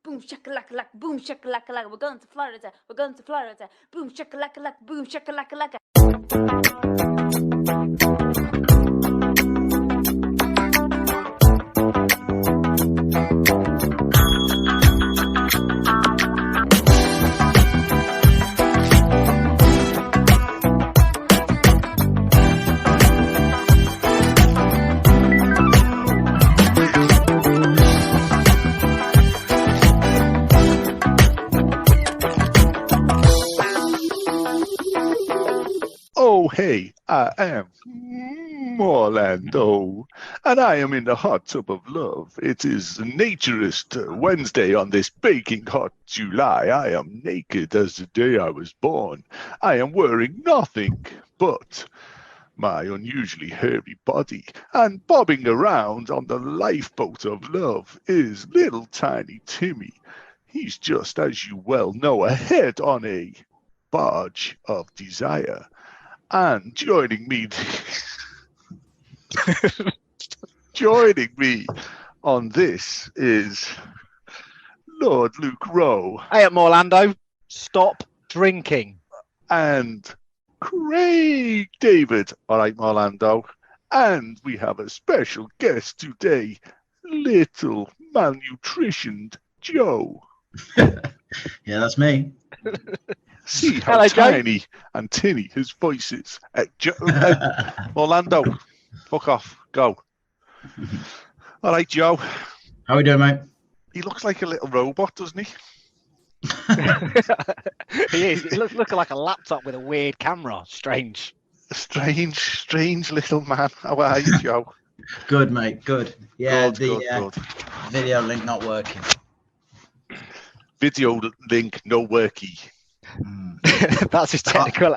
Boom shakalaka, boom shakalaka. We're going to Florida. We're going to Florida. Boom shakalaka, boom shakalaka. Oh, hey, I am Orlando, and I am in the hot tub of love. It is Naturist Wednesday on this baking hot July. I am naked as the day I was born. I am wearing nothing but my unusually hairy body, and bobbing around on the lifeboat of love is little tiny Timmy. He's just, as you well know, ahead on a barge of desire. And joining me on this is Lord Luke Rowe. Hey, I'm Orlando. Stop drinking. And Craig David. All right, Orlando. And we have a special guest today, little malnutritioned Joe. Yeah, that's me. See how Hello, tiny and tinny his voice is. Orlando, fuck off. Go. All right, Joe. How we doing, mate? He looks like a little robot, doesn't he? He is. He looks like a laptop with a weird camera. Strange. A strange little man. How are you, Joe? Good, mate. Good. Yeah, good. Video link not working. Video link no worky. That's his technical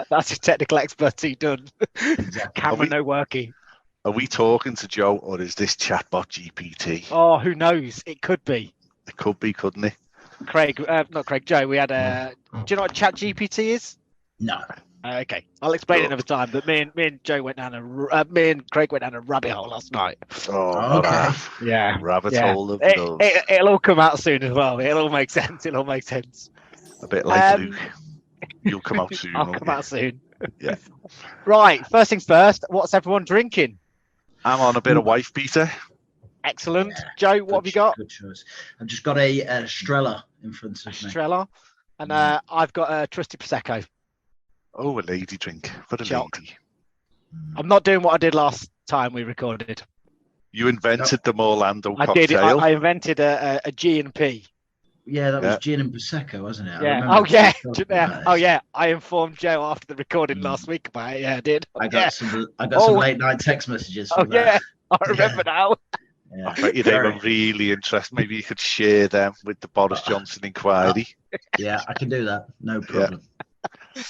expertise done. Exactly. Camera no working. Are we talking to Joe, or is this chatbot GPT? Oh, who knows? It could be. It could be, couldn't it? Joe. We had a. Do you know what Chat GPT is? No. Okay, I'll explain it another time. But me and Joe went down me and Craig went down a rabbit hole last night. Oh, okay. Yeah, rabbit hole of love. It'll all come out soon as well. It'll all make sense. A bit like Luke. You'll come out soon. I'll come out soon. Yeah. Right. First things first. What's everyone drinking? I'm on a bit of wife beater. Excellent. Yeah, Joe, what have you got? Good choice. I've just got a Estrella in front of me. Estrella. And I've got a trusty Prosecco. Oh, a lady drink for a Shock. lady. I'm not doing what I did last time we recorded. You invented the Orlando I cocktail. did. I invented a G&P. Yeah, that was gin and Prosecco, wasn't it? Yeah. Oh yeah. I informed Joe after the recording last week about it. Yeah, I did. I got some late night text messages. From yeah. I remember now. Yeah. I bet you they were really interested. Maybe you could share them with the Boris Johnson inquiry. Yeah, I can do that. No problem. Yeah.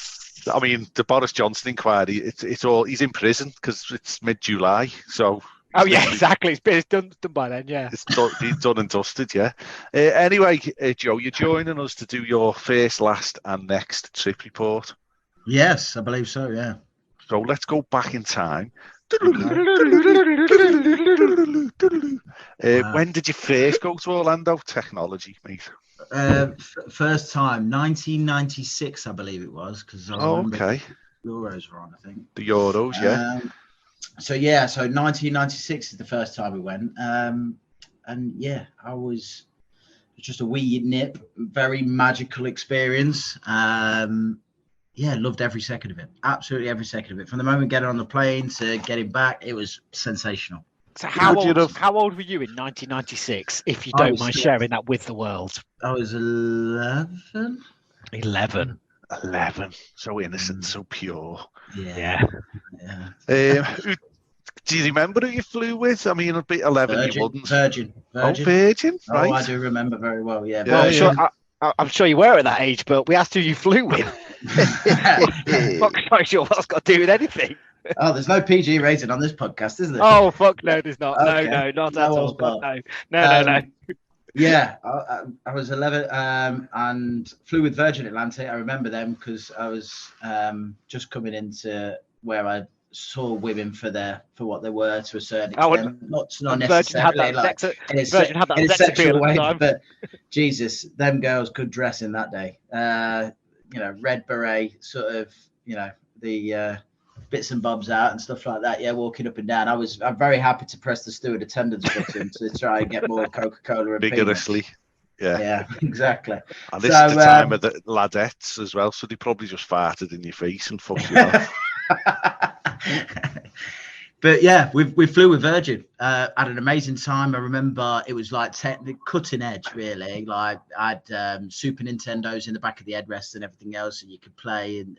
I mean, the Boris Johnson inquiry, it's all, he's in prison because it's mid-July, so... Oh, yeah, exactly. It's done by then, yeah. It's done and dusted, yeah. Anyway, Joe, you're joining us to do your first, last and next trip report. Yes, I believe so, yeah. So let's go back in time. When did you first go to Orlando? Technology, mate. First time, 1996, I believe it was, because okay. Euros were on, I think. The Euros, yeah. So 1996 is the first time we went, and yeah, I was just a wee nip, very magical experience. Yeah, loved every second of it, absolutely every second of it. From the moment getting on the plane to getting back, it was sensational. So how old were you in 1996, if you don't mind sharing that with the world? I was 11. 11. So innocent, so pure. Yeah. Do you remember who you flew with? I mean, a bit 11, Virgin, you wouldn't. Virgin. Oh, Virgin, right. Oh, I do remember very well, yeah. Well, I'm sure you were at that age, but we asked who you flew with. Not quite sure what's got to do with anything. Oh, there's no PG rating on this podcast, is there? Oh, fuck no, there's not. Okay. No, not at all. No. Yeah, I was 11 and flew with Virgin Atlantic. I remember them because I was just coming into where I saw women for what they were to a certain Oh, extent, not Virgin had necessarily that like sex, in a, Virgin had that in a sex appeal sexual at the way, time. but Jesus, them girls could dress in that day. Red beret, sort of, the bits and bobs out and stuff like that. Yeah, walking up and down. I'm very happy to press the steward attendance button to try and get more Coca-Cola and Vigorously. peanuts. Yeah. Yeah, exactly. And this is the time of the ladettes as well, so they probably just farted in your face and fucked you off. But yeah, we flew with Virgin. Had an amazing time. I remember it was like cutting edge, really. Like I had Super Nintendos in the back of the headrest and everything else, and you could play. And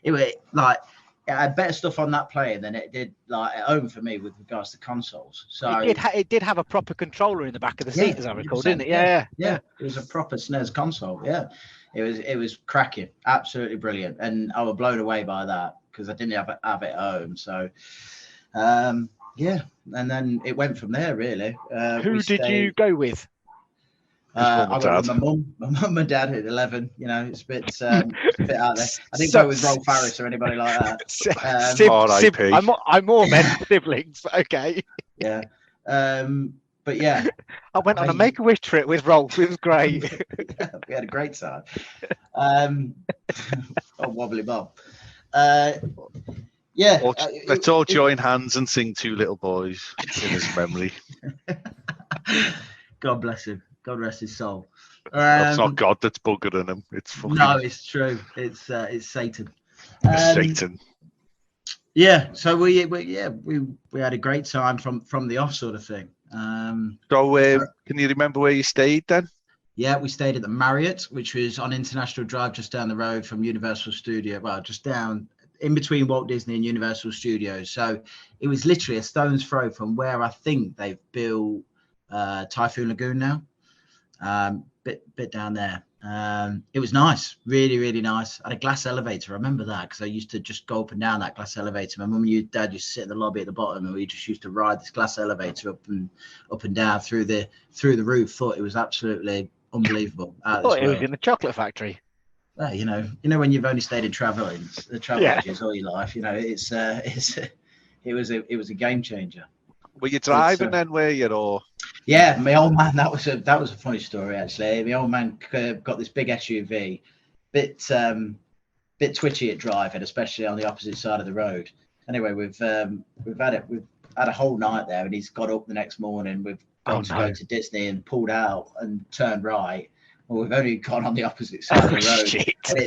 it was like it had better stuff on that plane than it did like at home for me with regards to consoles. So it did have a proper controller in the back of the seat, as I recall, didn't it? Yeah. It was a proper SNES console. Yeah, it was cracking, absolutely brilliant, and I was blown away by that because I didn't have it at home. So. And then it went from there, really. Who did you go with? I went with my mum and dad at 11. It's a bit out there. I didn't go with Rolf Harris or anybody like that. I'm more meant siblings, but okay. Yeah. But yeah, I went on a Make-A-Wish trip with Rolf. It was great. We had a great time. Wobbly Bob. Yeah, let's all join hands and sing Two Little Boys in his memory. God bless him. God rest his soul. It's not God that's buggering him. It's fucking... No, it's true. It's Satan. Satan. Yeah. So we had a great time from the off sort of thing. Can you remember where you stayed then? Yeah, we stayed at the Marriott, which was on International Drive, just down the road from Universal Studio. Well, just down. In between Walt Disney and Universal Studios. So it was literally a stone's throw from where I think they've built Typhoon Lagoon now. Bit down there. It was nice, really, really nice. I had a glass elevator. I remember that because I used to just go up and down that glass elevator. My mum and dad used to sit in the lobby at the bottom, and we just used to ride this glass elevator up and down through the roof. Thought it was absolutely unbelievable. I thought it was in the chocolate factory. Well, when you've only stayed in travel agents all your life, it was a game changer. Were you driving then, were you, or? Yeah, my old man. That was a funny story actually. My old man got this big SUV, bit twitchy at driving, especially on the opposite side of the road. Anyway, we've had a whole night there, and he's got up the next morning. We've gone to go to Disney and pulled out and turned right. Well, we've only gone on the opposite side of the road. Shit. And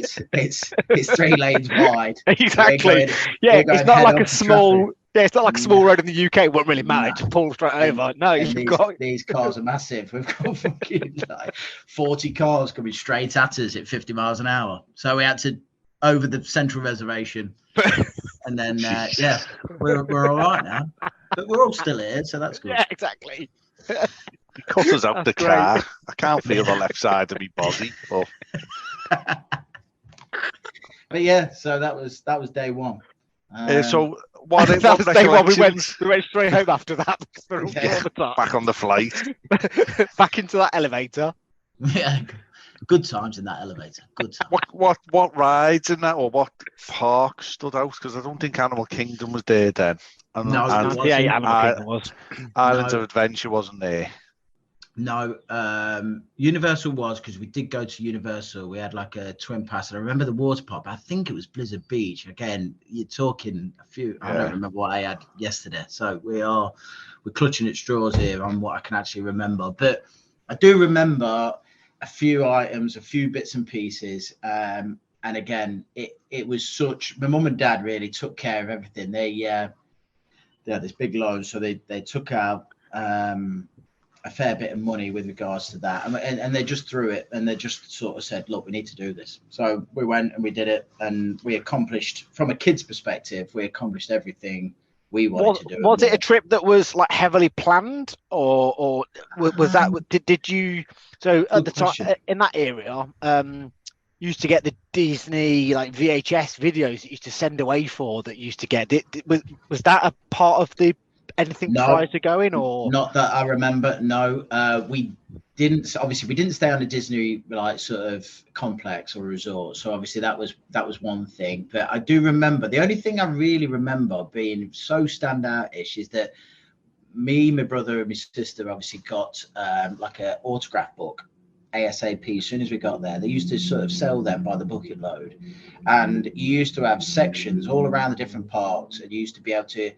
it's 3 lanes wide. Exactly. It's not like a small. Yeah, it's not like a small road in the UK. It won't really matter. Just pull straight over. No, these cars are massive. We've got fucking 40 cars coming straight at us at 50 miles an hour. So we had to over the central reservation, and then we're all right now. But we're all still here, so that's good. Yeah, exactly. He cut us out the car. I can't feel the left side of my body. But yeah, so that was day one. So what was day one. We went straight home after that because we're all back on the flight. Back into that elevator. Yeah, good times in that elevator. Good times. What rides in that, or what park stood out? Because I don't think Animal Kingdom was there then. Animal Kingdom was. Islands of Adventure wasn't there. No, Universal was, because we did go to Universal. We had like a twin pass, and I remember the water park. I think it was Blizzard Beach. Again, you're talking a few. I don't remember what I had yesterday, so we're clutching at straws here on what I can actually remember. But I do remember a few items, a few bits and pieces. And again, it was such. My mum and dad really took care of everything. They had this big loan, so they took out a fair bit of money with regards to that, and they just threw it, and they just sort of said, look, we need to do this. So we went and we did it, and we accomplished, from a kid's perspective, we accomplished everything we wanted to do. Was it a trip that was like heavily planned, or was that did you, so at the time in that area used to get the Disney like VHS videos that used to send away for, that used to get it? Was that a part of the anything prior to going, or not that I remember? No, we obviously we didn't stay on a Disney like sort of complex or resort, so obviously that was one thing. But I do remember, the only thing I really remember being so standout-ish is that me, my brother, and my sister obviously got like an autograph book ASAP. As soon as we got there, they used to sort of sell them by the bucket load, and you used to have sections all around the different parks, and you used to be able to.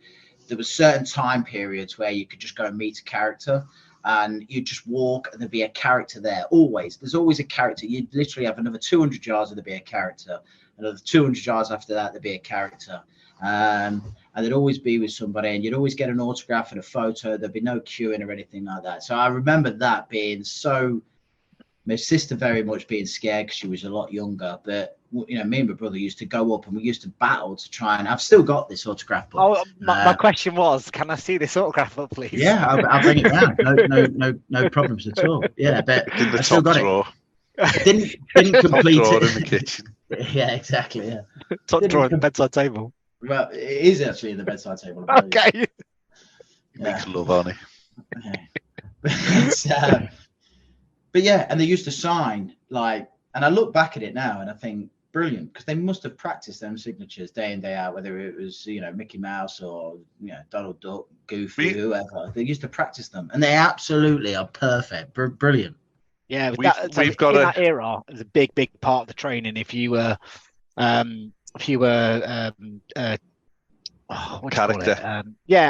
There was certain time periods where you could just go and meet a character, and you just walk, and there'd be a character there. There's always a character. You'd literally have another 200 yards, and there'd be a character. Another 200 yards after that, there'd be a character. And they'd always be with somebody, and you'd always get an autograph and a photo. There'd be no queuing or anything like that. So I remember that being so. My sister very much being scared because she was a lot younger, but me and my brother used to go up and we used to battle to try, and I've still got this autograph book. Oh, my question was, can I see this autograph book, please? Yeah, I'll bring it round. No problems at all. Yeah, but In the I still got drawer. it. Didn't complete Top drawer it in the kitchen. Yeah, exactly. Yeah, Top drawer in the bedside table. Well, it is actually in the bedside table. Okay. Makes love on it. Yeah. But yeah, and they used to sign like, and I look back at it now and I think brilliant, because they must have practiced them signatures day in, day out, whether it was Mickey Mouse or Donald Duck, Goofy, whoever. They used to practice them, and they absolutely are perfect, brilliant. Yeah, we've got that era. It was a big part of the training. If you were character. I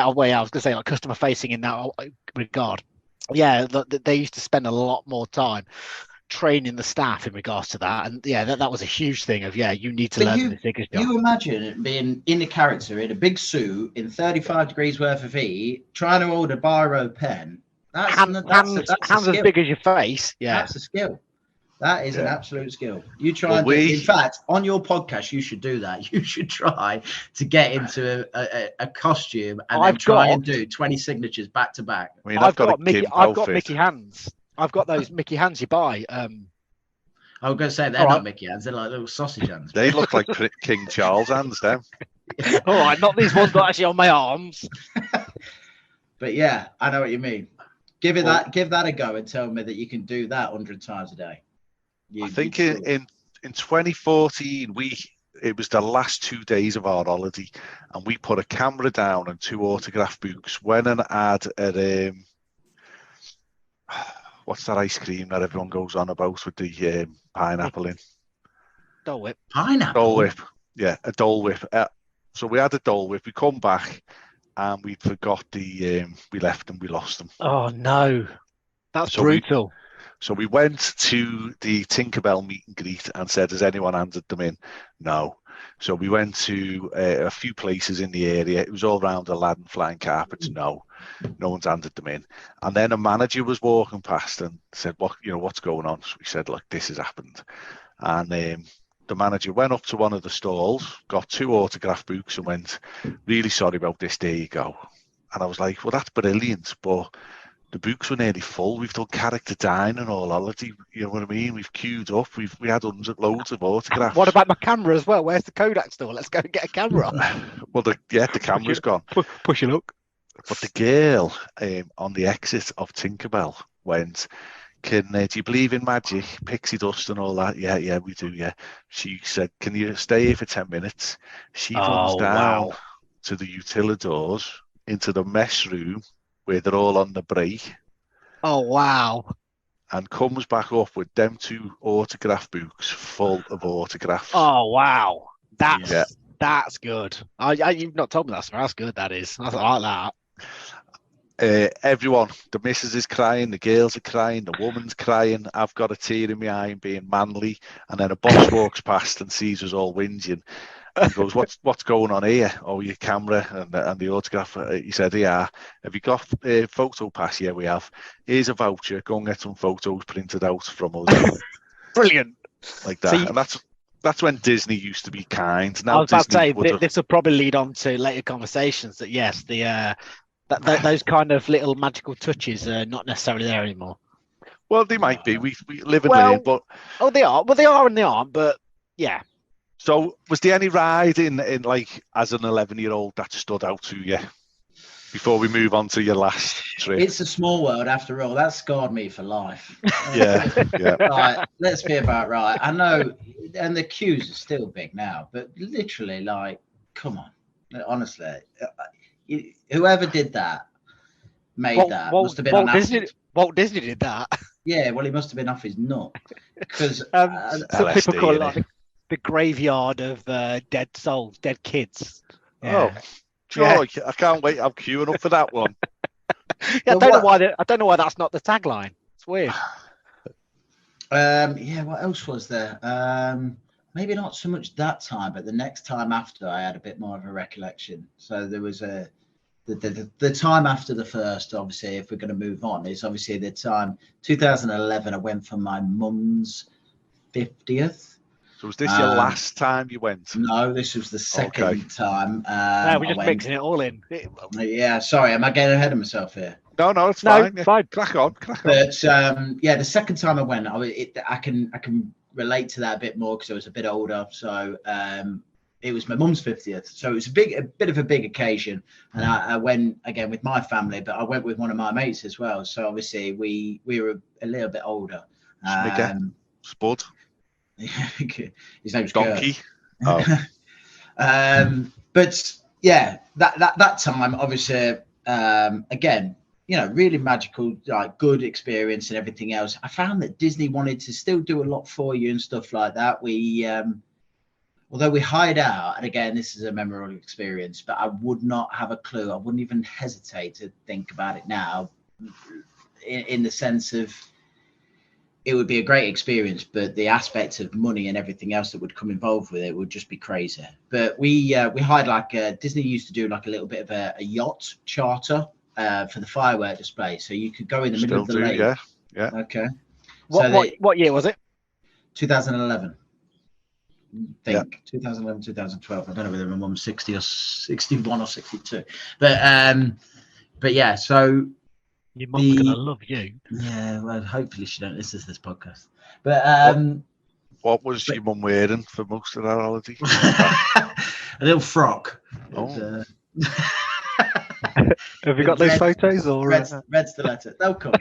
was gonna say like customer facing in that regard. Yeah, they used to spend a lot more time training the staff in regards to that, and that was a huge thing of you need to learn the signature. You imagine being in a character in a big suit in 35 degrees worth of heat, trying to hold a biro pen. Hands as big as your face. Yeah, that's a skill. That is an absolute skill. You try in fact, on your podcast, you should do that. You should try to get into a costume and try and do 20 signatures back to back. I mean, I've got Mickey hands. I've got those Mickey hands you buy. I was going to say they're not Mickey hands. They're like little sausage hands. They look like King Charles hands, them. All right, not these ones that actually on my arms. But yeah, I know what you mean. Give that a go and tell me that you can do that 100 times a day. I think in 2014 it was the last 2 days of our holiday, and we put a camera down and 2 autograph books. Went and had at what's that ice cream that everyone goes on about with the pineapple in? Dole Whip. Pineapple. Dole Whip. Yeah, a Dole Whip. So we had a Dole Whip. We come back and we forgot we left them. We lost them. Oh no, that's brutal. So we went to the Tinkerbell meet and greet and said, has anyone handed them in? No. So we went to a few places in the area. It was all around Aladdin Flying Carpets. No one's handed them in. And then a manager was walking past and said, what's going on? So we said, look, this has happened. And the manager went up to one of the stalls, got 2 autograph books and went, really sorry about this, there you go. And I was like, well, that's brilliant, but the books were nearly full. We've done character dining all holiday. You know what I mean? We've queued up. We had loads of autographs. What about my camera as well? Where's the Kodak store? Let's go and get a camera. Well, the camera's gone. Push it up. But the girl on the exit of Tinkerbell went, do you believe in magic, pixie dust and all that? Yeah, we do, yeah. She said, can you stay here for 10 minutes? She runs down to the utilidors into the mess room where they're all on the break. Oh, wow. And comes back up with them 2 autograph books full of autographs. Oh, wow. That's good. You've not told me that, so that's good, that is. I like that. Everyone, the missus is crying, the girls are crying, the woman's crying. I've got a tear in my eye and being manly. And then a boss walks past and sees us all whinging. And goes, what's going on here? Oh, your camera and the autograph. He said, yeah. Have you got a photo pass? Yeah, we have. Here's a voucher. Go and get some photos printed out from us. Brilliant. Like that. And that's when Disney used to be kind. Now I was about to say, this will probably lead on to later conversations that, yes, those kind of little magical touches are not necessarily there anymore. Well, they might be. We live and learn, but... Oh, they are. Well, they are and they aren't, but yeah. So was there any ride in like as an 11-year-old that stood out to you? before we move on to your last trip. It's a small world after all. That scarred me for life. Yeah. Like, let's be about right. I know, and the queues are still big now, but literally, like, come on. Honestly, whoever did that must have been on acid. Walt Disney did that. Yeah, well, he must have been off his nut. Because some people call it innit? like the graveyard of dead souls, dead kids. Oh, George, I can't wait. I'm queuing up for that one. Yeah, I don't know why that's not the tagline. It's weird. What else was there? Maybe not so much that time, but the next time after, I had a bit more of a recollection. So there was the time after the first, obviously, if we're going to move on, is obviously the time 2011. I went for my mum's 50th. So was this your last time you went? No, this was the second time. No, we're just mixing it all in. Yeah, sorry, am I getting ahead of myself here? No, it's fine. Yeah. Fine. Crack on. But the second time I went, I can relate to that a bit more because I was a bit older. So it was my mum's 50th, so it was a bit of a big occasion, and I went again with my family, but I went with one of my mates as well. So obviously we were a little bit older. Spud. His name's Donkey. Kurt. Oh. But yeah, that time obviously again, you know, really magical, like good experience and everything else. I found that Disney wanted to still do a lot for you and stuff like that. We although we hired out, and again, this is a memorable experience, but I would not have a clue. I wouldn't even hesitate to think about it now, in the sense of it would be a great experience, but the aspect of money and everything else that would come involved with it would just be crazy. But we hired Disney used to do like a little bit of a yacht charter for the firework display, so you could go in the middle of the lake. Yeah. Okay. What year was it? 2011. Think 2011, 2012. I don't know whether my mum's 60 or 61 or 62, but yeah. So your mum's gonna love you. Yeah, well, hopefully she don't listen to this podcast. But what was your mum wearing for most of that holiday? A little frock. Oh. Have you got those photos or red stiletto? They'll come.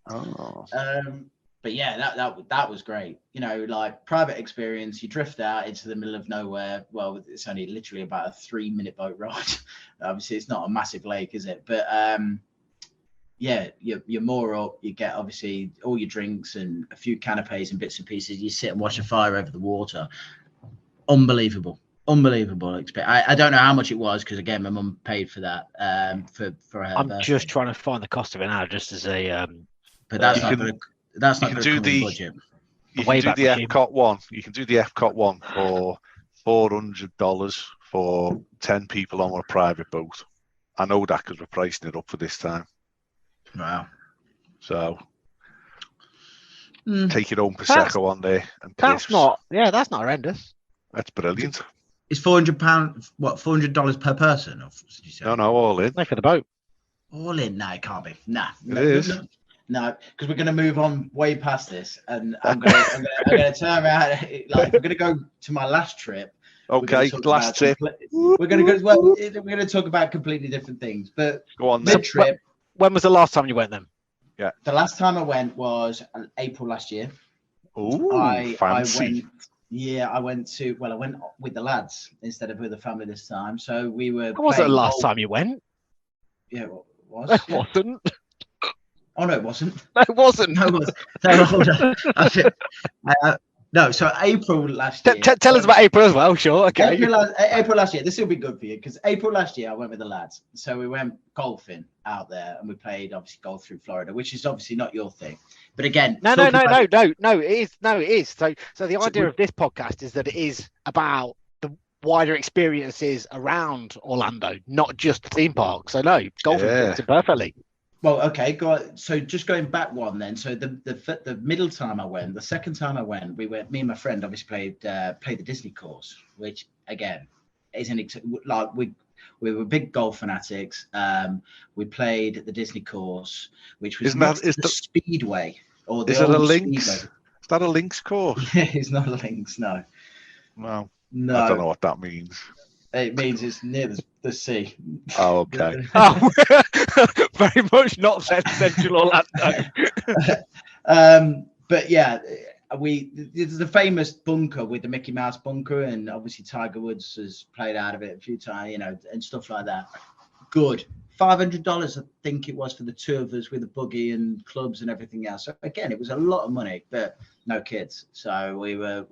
Oh. But yeah, that was great. You know, like private experience. You drift out into the middle of nowhere. Well, it's only literally about a 3-minute boat ride. Obviously, it's not a massive lake, is it? But yeah, you're more up. You get obviously all your drinks and a few canapes and bits and pieces. You sit and watch a fire over the water. Unbelievable experience. I don't know how much it was because again, my mum paid for that for her. I'm birthday. just trying to find the cost of it now, just as a. But that's not going to. That's not going to come in budget. You can do the Epcot one. You can do the Epcot one for $400 for 10 people on a private boat. I know that because we're pricing it up for this time. Wow. So take your own Prosecco on there. And that's not horrendous. That's brilliant. Is £400 what? $400 per person? Or did you say? No, all in. No, for the boat. All in? No, it can't be. Nah. It is. No, because we're going to move on way past this, and I'm going to turn around. Like we're going to go to my last trip. Okay, last trip. We're going to go. Well, we're going to talk about completely different things. But go on. Mid trip. When was the last time you went then? Yeah. The last time I went was April last year. Oh, fancy. I went with the lads instead of with the family this time. So we were. That wasn't the last time you went. Yeah, it was. It wasn't. Oh no, it wasn't. No, it wasn't. No, it wasn't. No, hold on. No, so April last year. Tell us about April as well, sure. Okay. April last year. This will be good for you because April last year I went with the lads. So we went golfing out there and we played obviously golf through Florida, which is obviously not your thing. But again, no, it is. So the idea of this podcast is that it is about the wider experiences around Orlando, not just the theme park. So no, golfing fits it perfectly. Well, okay, so just going back one then. So the middle time I went, the second time I went, me and my friend obviously played the Disney course, which again isn't like we were big golf fanatics. We played the Disney course, which was the Speedway or the old Links? Speedway. Is that a links course? It's not a links, no. Well, no, I don't know what that means. It means it's near the sea. Oh, okay. Oh, very much not central Orlando. But yeah, there's the famous bunker with the Mickey Mouse bunker, and obviously Tiger Woods has played out of it a few times, and stuff like that. Good. $500, I think it was, for the two of us with a buggy and clubs and everything else. So again, it was a lot of money, but no kids. So we were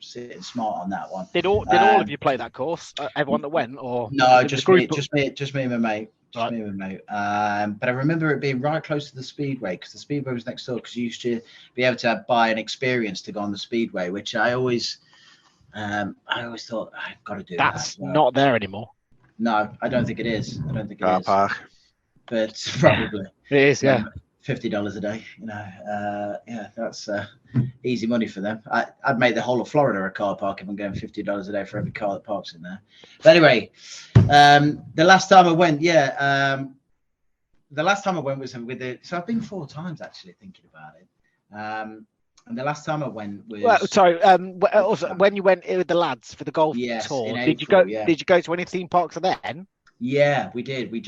sitting smart on that one. Did all of you play that course? Everyone that went, or no, just me and my mate. Right. Me and my mate. But I remember it being right close to the Speedway, because the Speedway was next door, because you used to be able to buy an experience to go on the Speedway, which I always thought I've got to do that. That's not there anymore. No, I don't think it is. I don't think it Car is. park. But probably. It is, yeah. $50 a day, yeah, that's easy money for them. I'd make the whole of Florida a car park if I'm going $50 a day for every car that parks in there. But anyway, the last time I went, was with it. So I've been 4 times actually, thinking about it. And the last time I went was. Well, sorry. Also, when you went with the lads for the golf tour, did you go? Yeah. Did you go to any theme parks then? Yeah, we did. We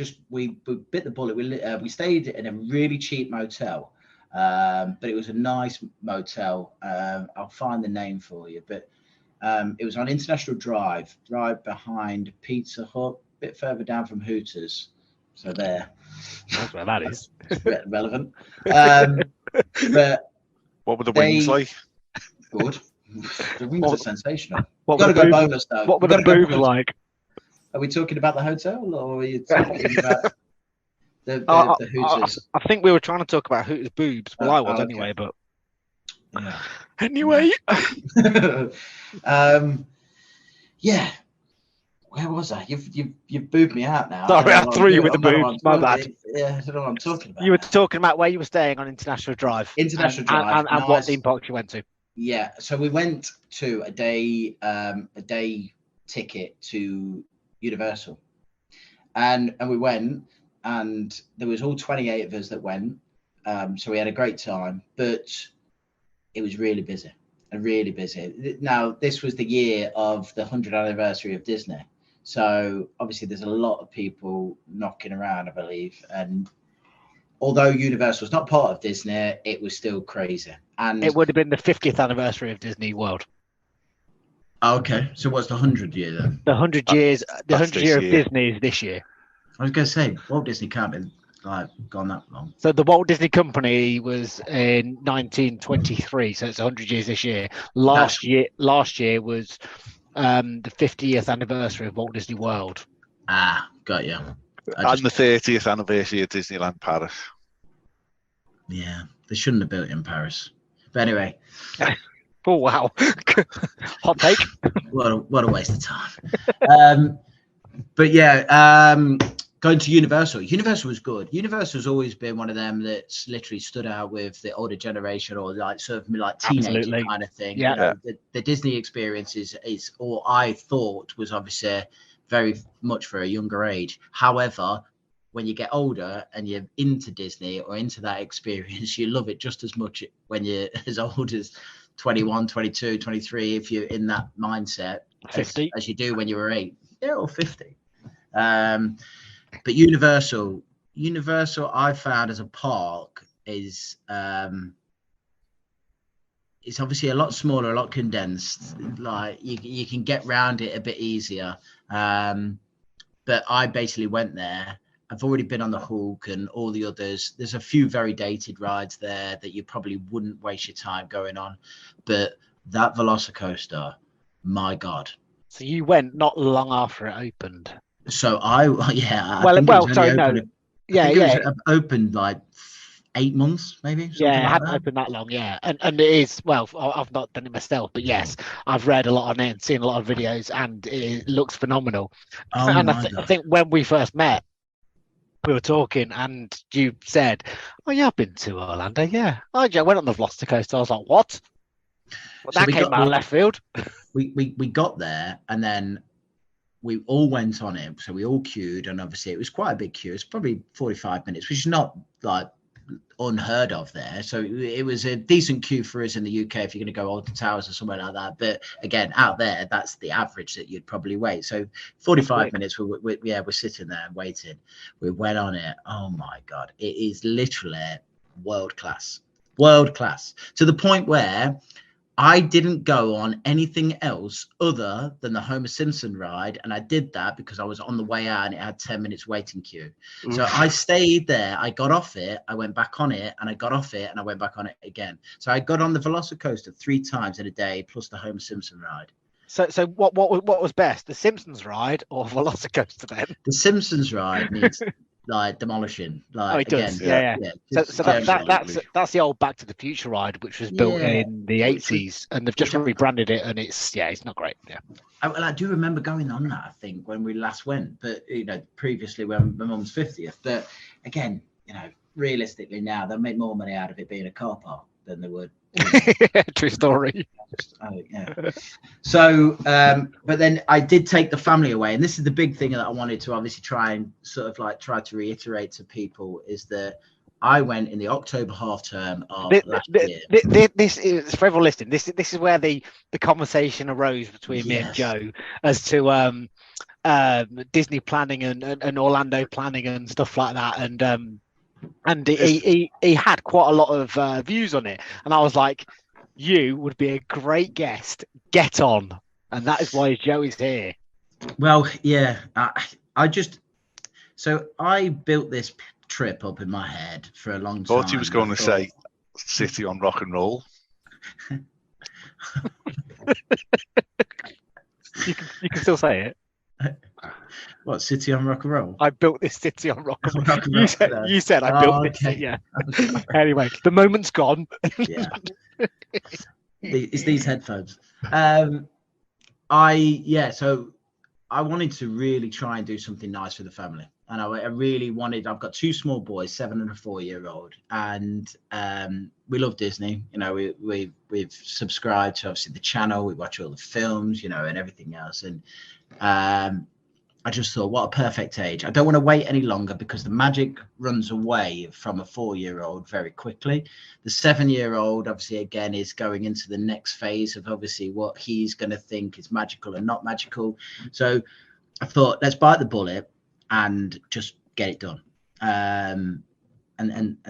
bit the bullet. We stayed in a really cheap motel, but it was a nice motel. I'll find the name for you, but it was on International Drive, right behind Pizza Hut, a bit further down from Hooters. So there. That's where that is. It's a bit relevant. But what were the wings like? Good. The wings are sensational. What Got to were go bonus though. What were the boobs like? Are we talking about the hotel, or are you talking about the Hooters? I think we were trying to talk about Hooters boobs. Well, I was anyway, but yeah. Anyway. Yeah. Where was I? You've booed me out now. Sorry, I threw you with the boobs. My bad. Yeah, I don't know what I'm talking about. You were talking about where you were staying on International Drive. International Drive. And what theme parks you went to. Yeah, so we went to a day ticket to Universal, and we went, and there was all 28 of us that went. So we had a great time, but it was really busy. Now, this was the year of the 100th anniversary of Disney. So obviously there's a lot of people knocking around, I believe. And although Universal was not part of Disney, it was still crazy. And it would have been the 50th anniversary of Disney World. Okay. So what's the 100th year then? The 100 years, the 100th year of Disney is this year. I was going to say, Walt Disney can't be gone that long. So the Walt Disney Company was in 1923, so it's 100 years this year. Last year was the 50th anniversary of Walt Disney World. Ah, got you. And the 30th anniversary of Disneyland Paris. Yeah, they shouldn't have built it in Paris. But anyway. Oh wow, hot take. What a waste of time. But yeah, going to Universal. Universal was good. Universal's always been one of them that's literally stood out with the older generation, or like sort of like teenager kind of thing. Yeah. You know, the Disney experience is, or I thought was obviously very much for a younger age. However, when you get older and you're into Disney or into that experience, you love it just as much when you're as old as 21, 22, 23, if you're in that mindset 50 as you do when you were 8. Yeah, or 50. But Universal I found as a park is it's obviously a lot smaller, a lot condensed. Like you can get around it a bit easier. But I basically went there. I've already been on the Hulk and all the others. There's a few very dated rides there that you probably wouldn't waste your time going on. But that Velocicoaster, my God. So you went not long after it opened. So yeah. It opened like 8 months, maybe. Yeah, it hadn't opened that long. Yeah, and it is. Well, I've not done it myself, but yes, I've read a lot on it and seen a lot of videos, and it looks phenomenal. And I think when we first met, we were talking, and you said, "Oh yeah, I've been to Orlando. Yeah, I went on the Velocicoaster." I was like, "What?" Well, that came out of left field. We got there, and then we all went on it. So we all queued, and obviously it was quite a big queue. It's probably 45 minutes, which is not like unheard of there. So it was a decent queue for us in the UK if you're going to go Alton Towers or somewhere like that. But again, out there, that's the average that you'd probably wait. So 45 minutes, we're sitting there waiting. We went on it. Oh my God, it is literally world class to the point where I didn't go on anything else other than the Homer Simpson ride. And I did that because I was on the way out and it had 10 minutes waiting queue. So I stayed there. I got off it. I went back on it and I got off it and I went back on it again. So I got on the Velocicoaster 3 times in a day, plus the Homer Simpson ride. So what was best, the Simpsons ride or Velocicoaster then? The Simpsons ride needs like demolishing. Like, it does. Again, yeah. So that's the old Back to the Future ride, which was built in the 80s, and they've just rebranded it, and it's not great. Yeah. I do remember going on that, I think, when we last went, but previously when my mum's 50th. But again, realistically now they'll make more money out of it being a car park than they would. True story. So but then I did take the family away, and this is the big thing that I wanted to obviously try to reiterate to people, is that I went in the October half term of last year. This is for everyone listening. This is where the conversation arose between me and Joe as to Disney planning and Orlando planning and stuff like that, and he had quite a lot of views on it, and I was like, you would be a great guest, get on. And that is why Joe is here. Well, yeah, I built this trip up in my head for a long time. Thought he was going to say City on Rock and Roll. You can still say it. What, City on Rock and Roll? I built this city on rock and roll. You said I built this city, yeah. Anyway, the moment's gone. Yeah. It's these headphones. So I wanted to really try and do something nice for the family. And I really wanted, I've got 2 small boys, 7 and a 4-year-old. And we love Disney. We've subscribed to obviously the channel. We watch all the films, and everything else. And I just thought, what a perfect age. I don't want to wait any longer because the magic runs away from a 4-year-old very quickly. The 7-year-old, obviously, again, is going into the next phase of obviously what he's going to think is magical and not magical. So I thought, let's bite the bullet and just get it done and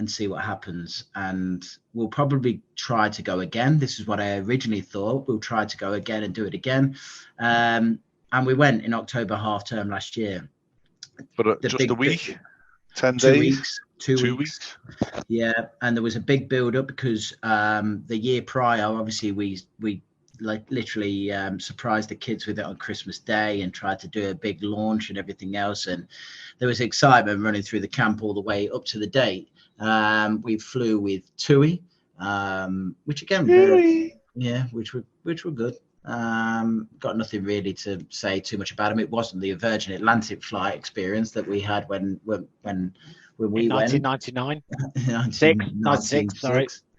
see what happens. And we'll probably try to go again. This is what I originally thought. We'll try to go again and do it again. And we went in October half term last year. But just a week? 10 days? 2 weeks. Yeah, and there was a big build up because the year prior, obviously, we literally surprised the kids with it on Christmas Day and tried to do a big launch and everything else. And there was excitement running through the camp all the way up to the date. We flew with TUI, which again, which were good. Got nothing really to say too much about them. It wasn't the Virgin Atlantic flight experience that we had when we in went. 1999. 96.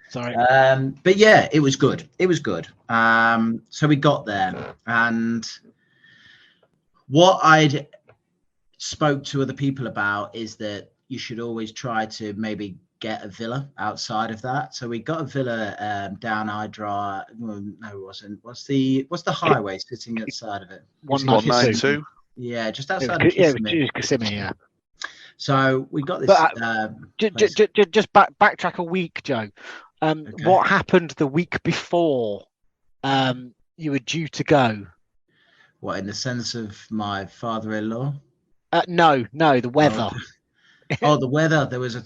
Sorry. But yeah, it was good. So we got there, and what I'd spoke to other people about is that you should always try to maybe get a villa outside of that. So we got a villa down Hydra. No, it wasn't. What's the highway sitting outside of it? 192. Yeah, just outside of Kissimmee. Kissimmee, yeah. So we got this. Just backtrack a week, Joe. Okay. What happened the week before you were due to go? What, in the sense of my father-in-law? No, the weather. Oh, the weather. There was a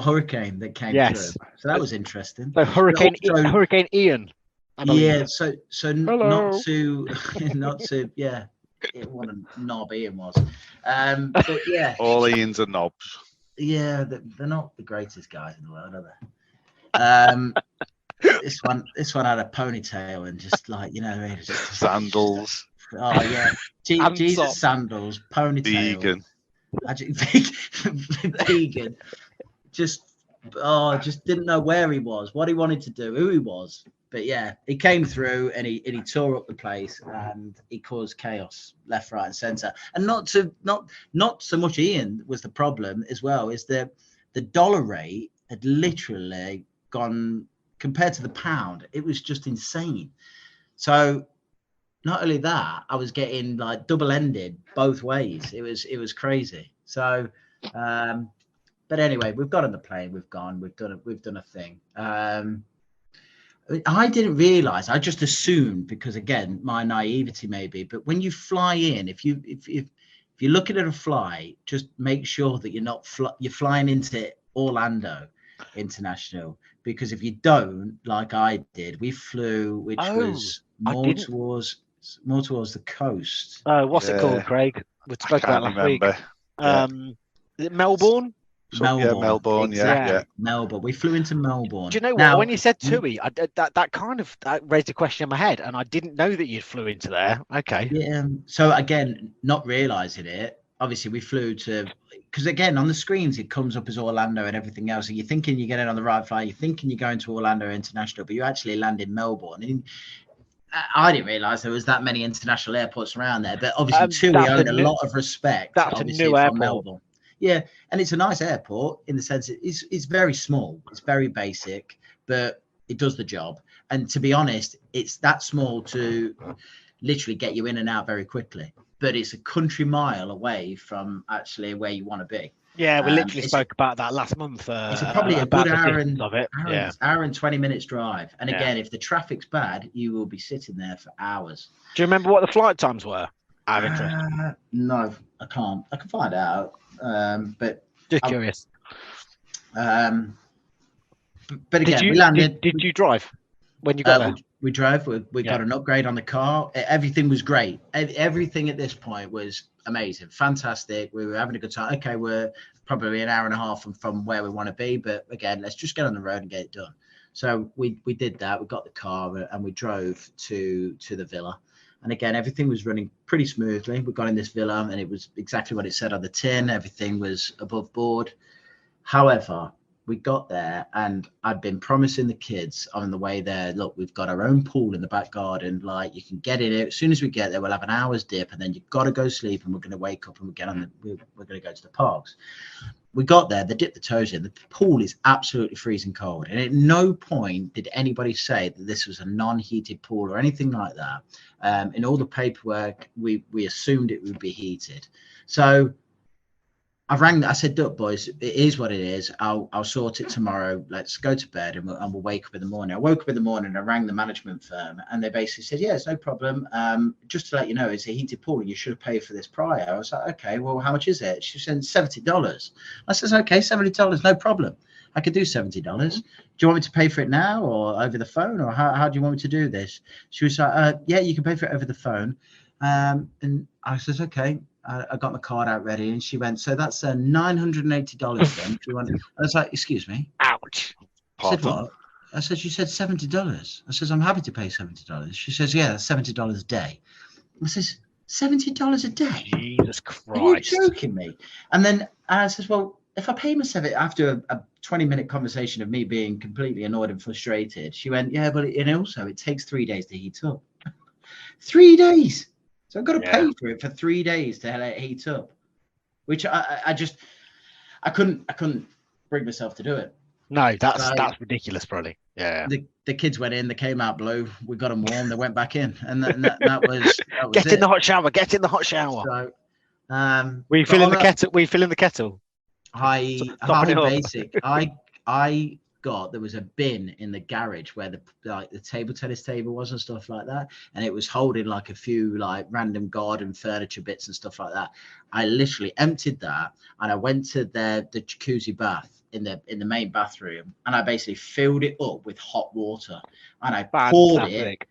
hurricane that came through. So that was interesting. So Hurricane Ian. Yeah, so not to yeah, what a knob Ian was. But yeah. All Ians are knobs. Yeah, they're not the greatest guys in the world, are they? This one had a ponytail and just like, just Sandals. Oh yeah. Jesus sandals, ponytail. Vegan. Just didn't know where he was, what he wanted to do, who he was. But yeah, he came through and he tore up the place and he caused chaos left, right, and centre. And not so much Ian was the problem as well, is that the dollar rate had literally gone, compared to the pound, it was just insane. So not only that, I was getting like double-ended both ways. It was crazy. So but anyway, we've got on the plane, we've done a thing. I didn't realize, I just assumed, because again, my naivety maybe, but when you fly in, if you're looking at a flight, just make sure that you're flying into Orlando International, because if you don't, like I did, we flew, which was more towards the coast. What's it called, Craig? We spoke about last week. Is it Melbourne? Melbourne. Exactly. Melbourne. We flew into Melbourne. Do you know what? Now, when you said TUI, that kind of raised a question in my head, and I didn't know that you flew into there. Okay. Yeah. So again, not realizing it, obviously we flew to, because again on the screens it comes up as Orlando and everything else, and you're thinking you're getting on the right flight, you're thinking you're going to Orlando International, but you actually land in Melbourne. And I didn't realize there was that many international airports around there, but obviously TUI owned a lot of respect. That's a new airport. Melbourne. Yeah, and it's a nice airport in the sense it's very small, it's very basic, but it does the job. And to be honest, it's that small to literally get you in and out very quickly. But it's a country mile away from actually where you want to be. Yeah, we literally spoke about that last month. It's probably a good hour and 20 minutes drive. And again, if the traffic's bad, you will be sitting there for hours. Do you remember what the flight times were? No, I can't. I can find out. But just curious. But again, we landed. Did you drive when you got there? We drove. We got an upgrade on the car. Everything was great. Everything at this point was amazing, fantastic. We were having a good time. Okay, we're probably an hour and a half from where we want to be, but again, let's just get on the road and get it done. So we did that. We got the car and we drove to the villa. And again, everything was running pretty smoothly. We got in this villa and it was exactly what it said on the tin. Everything was above board. However, we got there and I'd been promising the kids on the way there, look, we've got our own pool in the back garden. Like, you can get in it. As soon as we get there, we'll have an hour's dip and then you've got to go sleep and we're going to wake up and we're going to go to the parks. We got there, they dipped the toes in. The pool is absolutely freezing cold. And at no point did anybody say that this was a non-heated pool or anything like that. In all the paperwork, we assumed it would be heated. So I said, look, boys, it is what it is. I'll sort it tomorrow. Let's go to bed and we'll wake up in the morning. I woke up in the morning and I rang the management firm and they basically said, yeah, it's no problem. Just to let you know, it's a heated pool. You should have paid for this prior. I was like, okay, well, how much is it? She said $70. I says, okay, $70, no problem. I could do $70. Do you want me to pay for it now or over the phone, or how do you want me to do this? She was like, yeah, you can pay for it over the phone. And I says, okay. I got my card out ready, and she went, so that's $980 then. If you want. I was like, excuse me. Ouch. I said, what? I said, you said $70. I says, I'm happy to pay $70. She says, yeah, that's $70 a day. I says, $70 a day? Jesus Christ. Are you joking me? And then I says, well, if I pay myself after a 20-minute conversation of me being completely annoyed and frustrated, she went, yeah, but it takes 3 days to heat up. 3 days. So I've got to pay for it for 3 days to let it heat up, which I couldn't bring myself to do it. No, that's ridiculous, probably. Yeah. The kids went in, they came out blue. We got them warm. They went back in, and that was get in the hot shower. Get in the hot shower. So, we fill in the kettle. We fill in the kettle. Highly basic. There was a bin in the garage where the table tennis table was and stuff like that, and it was holding like a few like random garden furniture bits and stuff like that. I literally emptied that and I went to the jacuzzi bath in the main bathroom, and I basically filled it up with hot water and I poured it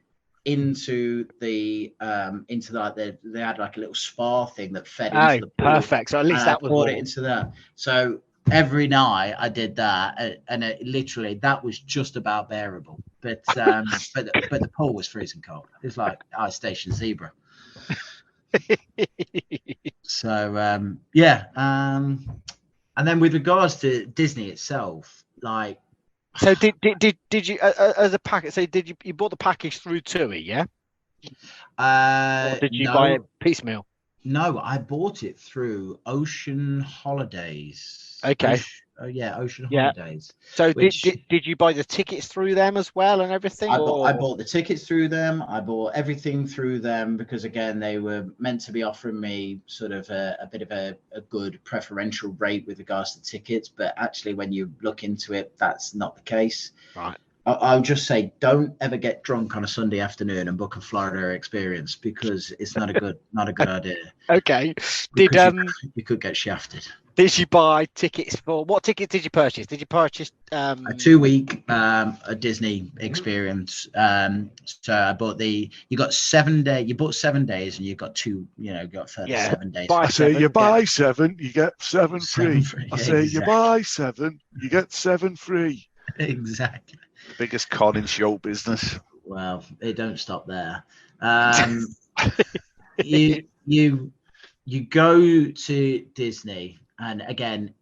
into they had like a little spa thing that fed into the pool. Perfect. So at least that was poured it into that. So every night I did that, and literally that was just about bearable. But the pool was freezing cold. It was like Ice Station Zebra. So and then with regards to Disney itself, like, so did you as a package? So you bought the package through TUI, yeah? Or did you buy it piecemeal? No, I bought it through Ocean Holidays. Okay. Ocean Yeah. Holidays. So which did you buy the tickets through them as well and everything? I bought the tickets through them. I bought everything through them because, again, they were meant to be offering me sort of a bit of a good preferential rate with regards to tickets. But actually, when you look into it, that's not the case. Right. I'll just say, don't ever get drunk on a Sunday afternoon and book a Florida experience, because it's not a good idea. Okay. You could get shafted. Did you buy tickets for what tickets did you purchase? Did you purchase A 2-week a Disney experience? So I bought you got 7 days. You bought 7 days, and you got further 7 days. I say you buy 7, you get 7 free. I say you buy 7, you get 7 free. Exactly. Biggest con in show business. Well, it don't stop there. You go to Disney, and again,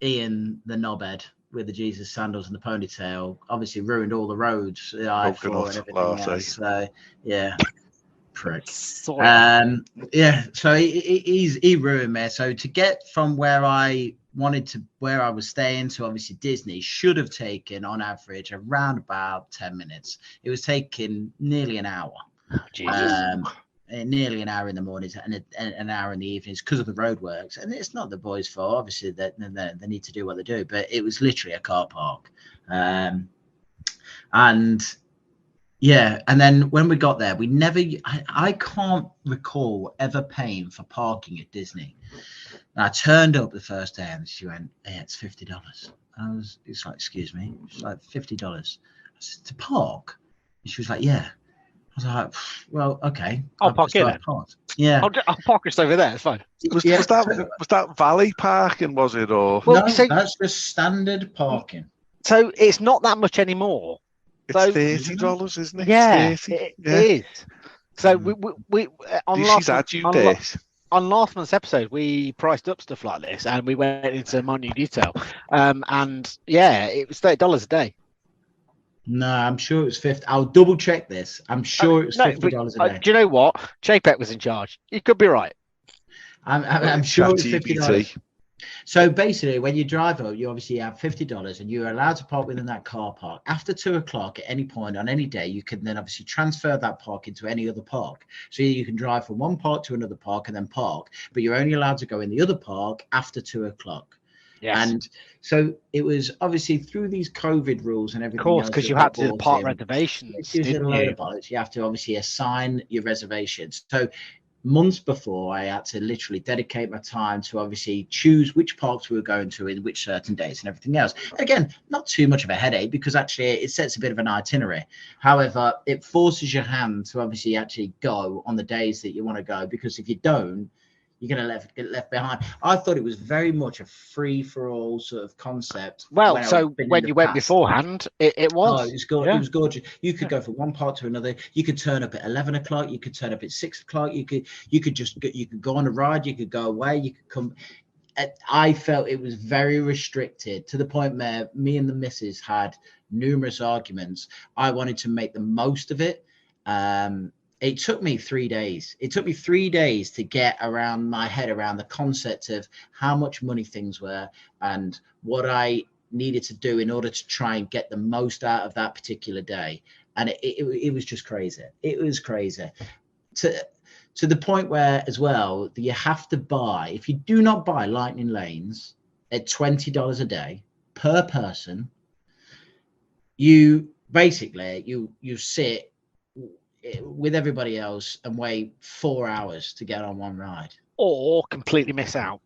Ian the knobhead with the Jesus sandals and the ponytail obviously ruined all the roads, the I-4 and everything else. So yeah, prick. So he ruined me. So to get from where I wanted to where I was staying to obviously Disney should have taken on average around about 10 minutes. It was taking nearly an hour. Nearly an hour in the mornings and an hour in the evenings because of the roadworks. And it's not the boys' fault, obviously, that they need to do what they do, but it was literally a car park. And then when we got there, I can't recall ever paying for parking at Disney. And I turned up the first day and she went, "Hey, it's $50." It's like, excuse me? She's like, $50. I said, to park? And she was like, yeah. I was like, well, okay. I'll park in there. Yeah. I'll park just over there. It's fine. Was that Valley Parking, was it? Or no, that's just standard parking. So it's not that much anymore. It's $30, isn't it? Yeah, it's 30. It is. So we on last month's episode, we priced up stuff like this, and we went into minute detail. And yeah, it was $30 a day. No, I'm sure it was 50. I'll double check this. I'm sure it was $50 a day. Do you know what? Chapek was in charge. He could be right. I'm sure it was $50. So basically, when you drive up, you obviously have $50, and you're allowed to park within that car park. After 2 o'clock, at any point on any day, you can then obviously transfer that park into any other park. So you can drive from one park to another park and then park, but you're only allowed to go in the other park after 2 o'clock. Yes. And so it was obviously through these COVID rules and everything. Of course, because you had to do park reservations. You have to obviously assign your reservations. So months before, I had to literally dedicate my time to obviously choose which parks we were going to in which certain days and everything else. Again, not too much of a headache because actually it sets a bit of an itinerary. However, it forces your hand to obviously actually go on the days that you want to go, because if you don't, you're going to get left behind. I thought it was very much a free-for-all sort of concept. Well, when you went beforehand, it was. Oh, it was gorgeous. It was gorgeous. You could go from one park to another. You could turn up at 11 o'clock. You could turn up at 6 o'clock. You could go on a ride. You could go away. You could come. I felt it was very restricted to the point where me and the missus had numerous arguments. I wanted to make the most of it. It took me 3 days. It took me 3 days to get around my head around the concept of how much money things were and what I needed to do in order to try and get the most out of that particular day. And it was just crazy. It was crazy to the point where, as well, you have to buy, if you do not buy Lightning Lanes at $20 a day per person, you basically you sit with everybody else and wait 4 hours to get on one ride, or completely miss out.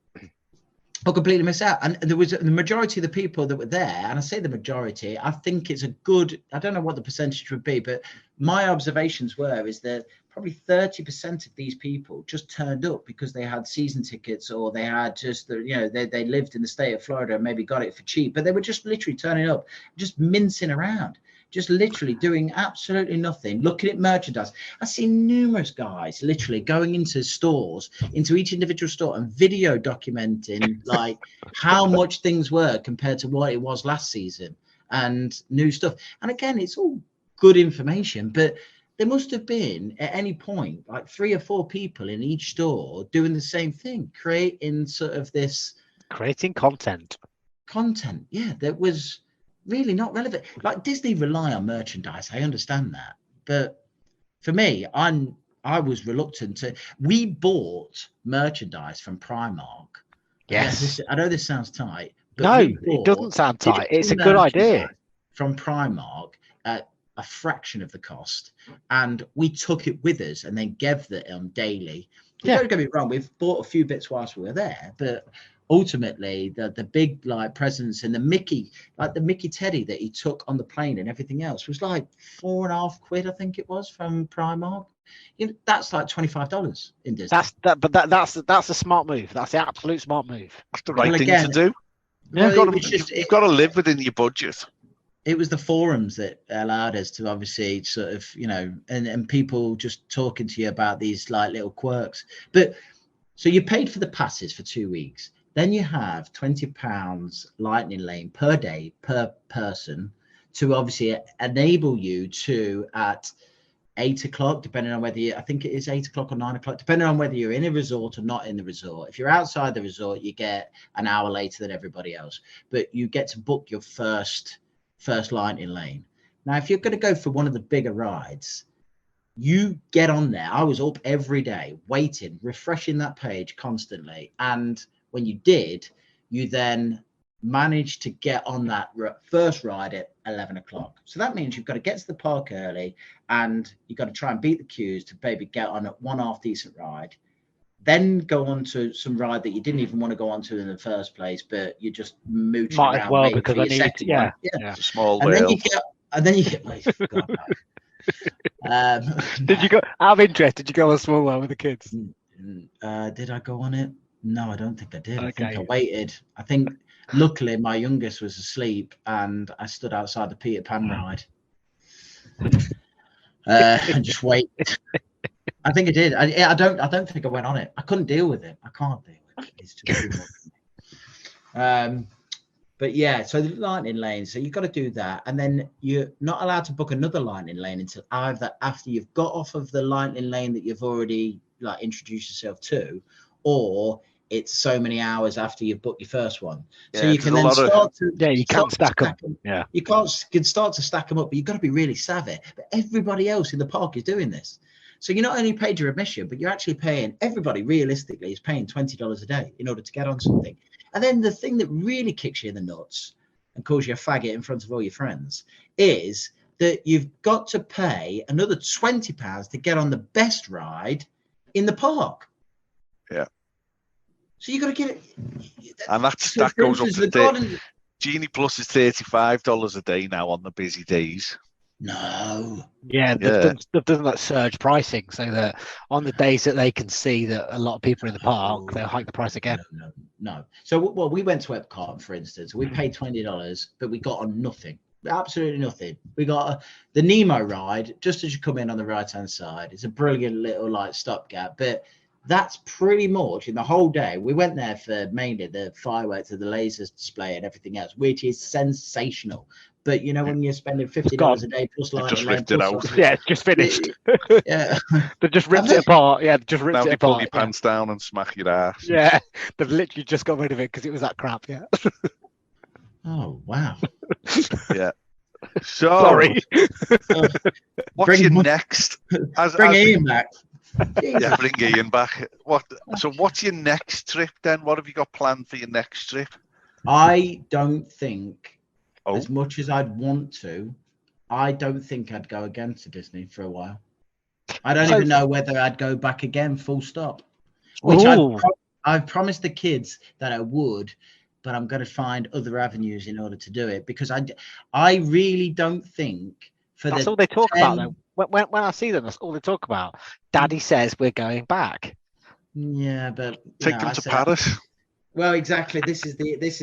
And there was the majority of the people that were there, and I say the majority, I think it's a good, I don't know what the percentage would be, but my observations is that probably 30% of these people just turned up because they had season tickets, or they had just they lived in the state of Florida and maybe got it for cheap, but they were just literally turning up, just mincing around, just literally doing absolutely nothing, looking at merchandise. I've seen numerous guys literally going into stores, into each individual store, and video documenting like how much things were compared to what it was last season and new stuff. And again, it's all good information, but there must have been at any point like 3 or 4 people in each store doing the same thing, creating content. content, that was really not relevant. Like Disney rely on merchandise, I understand that, but for me, I was reluctant to. We bought merchandise from Primark. Yes. I know this sounds tight, but No, we it doesn't sound tight. digital It's a good idea. merchandise from Primark at a fraction of the cost, and we took it with us and then gave it daily. Don't get me wrong, we've bought a few bits whilst we were there, but ultimately the big like presents and the Mickey Teddy that he took on the plane and everything else was like £4.50, I think it was, from Primark. That's like $25 in Disney. That's a smart move. That's the absolute smart move. That's the right thing to do. You've got to live within your budget. It was the forums that allowed us to obviously sort of, and people just talking to you about these like little quirks. But so you paid for the passes for 2 weeks. Then you have £20 lightning lane per day per person to obviously enable you to at 8 o'clock, depending on whether I think it is 8 o'clock or 9 o'clock, depending on whether you're in a resort or not in the resort. If you're outside the resort, you get an hour later than everybody else, but you get to book your first lightning lane. Now, if you're going to go for one of the bigger rides, you get on there. I was up every day waiting, refreshing that page constantly. And when you did, you then managed to get on that first ride at 11 o'clock. So that means you've got to get to the park early and you've got to try and beat the queues to maybe get on a one half decent ride, then go on to some ride that you didn't even want to go on to in the first place, but you just mooch around. Might as well, because I need to, yeah. It's a small and whale. Then you get like, did you go, out of interest, did you go on small whale with the kids? Did I go on it? No, I don't think I did. Okay. I think I waited. I think luckily my youngest was asleep and I stood outside the Peter Pan ride and just waited. I think I did. I don't think I went on it. I couldn't deal with it. I can't deal with it. It's just too much for me. But yeah, so the lightning lane. So you've got to do that, and then you're not allowed to book another lightning lane until either after you've got off of the lightning lane that you've already like introduced yourself to, or it's so many hours after you've booked your first one. So you can then start to you can't stack them. Yeah, you can start to stack them up, but you've got to be really savvy. But everybody else in the park is doing this. So you not only paid your admission, but you're actually paying, everybody realistically is paying $20 a day in order to get on something. And then the thing that really kicks you in the nuts and calls you a faggot in front of all your friends is that you've got to pay another £20 to get on the best ride in the park. Yeah. So you got to get it. And that goes up to Genie Plus is $35 a day now on the busy days. No. Yeah, they've done that surge pricing so that on the days that they can see that a lot of people are in the park, they'll hike the price again. No. So, well, we went to Epcot, for instance. We paid $20, but we got on nothing. Absolutely nothing. We got the Nemo ride, just as you come in on the right-hand side. It's a brilliant little, like, stopgap. But that's pretty much in the whole day. We went there for mainly the fireworks and the lasers display and everything else, which is sensational. But you know, when you're spending $50 a day plus like just ripped it out. Yeah, it's just finished. Yeah, they just ripped it apart. Yeah, just ripped it apart. Pull your pants down and smack your ass. Yeah, they've literally just got rid of it because it was that crap. Yeah. Oh wow. Yeah. So sorry. What's your next? Bring Ian back. Yeah, bring Ian back. So what's your next trip then? What have you got planned for your next trip? I don't think. As much as I'd want to, I don't think I'd go again to Disney for a while. I don't even know whether I'd go back again, full stop. Which I've promised the kids that I would, but I'm going to find other avenues in order to do it because I really don't think that's all they talk about though. When I see them, that's all they talk about. Daddy says we're going back. Yeah, but take them to Paris. Well, exactly. This is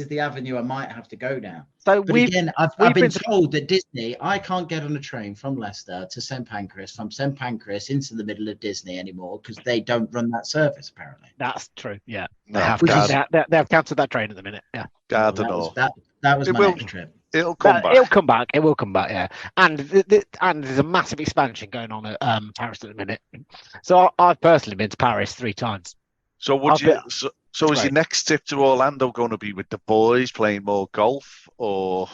the avenue I might have to go down. So I've been told that Disney, I can't get on a train from Leicester to St Pancras, from St Pancras into the middle of Disney anymore because they don't run that service apparently. That's true. Yeah, they have cancelled that train at the minute. Yeah, that was my next trip. It'll come back. It will come back. Yeah, and there's a massive expansion going on at Paris at the minute. So I've personally been to Paris 3 times. So So is Right. your next trip to Orlando going to be with the boys playing more golf, or?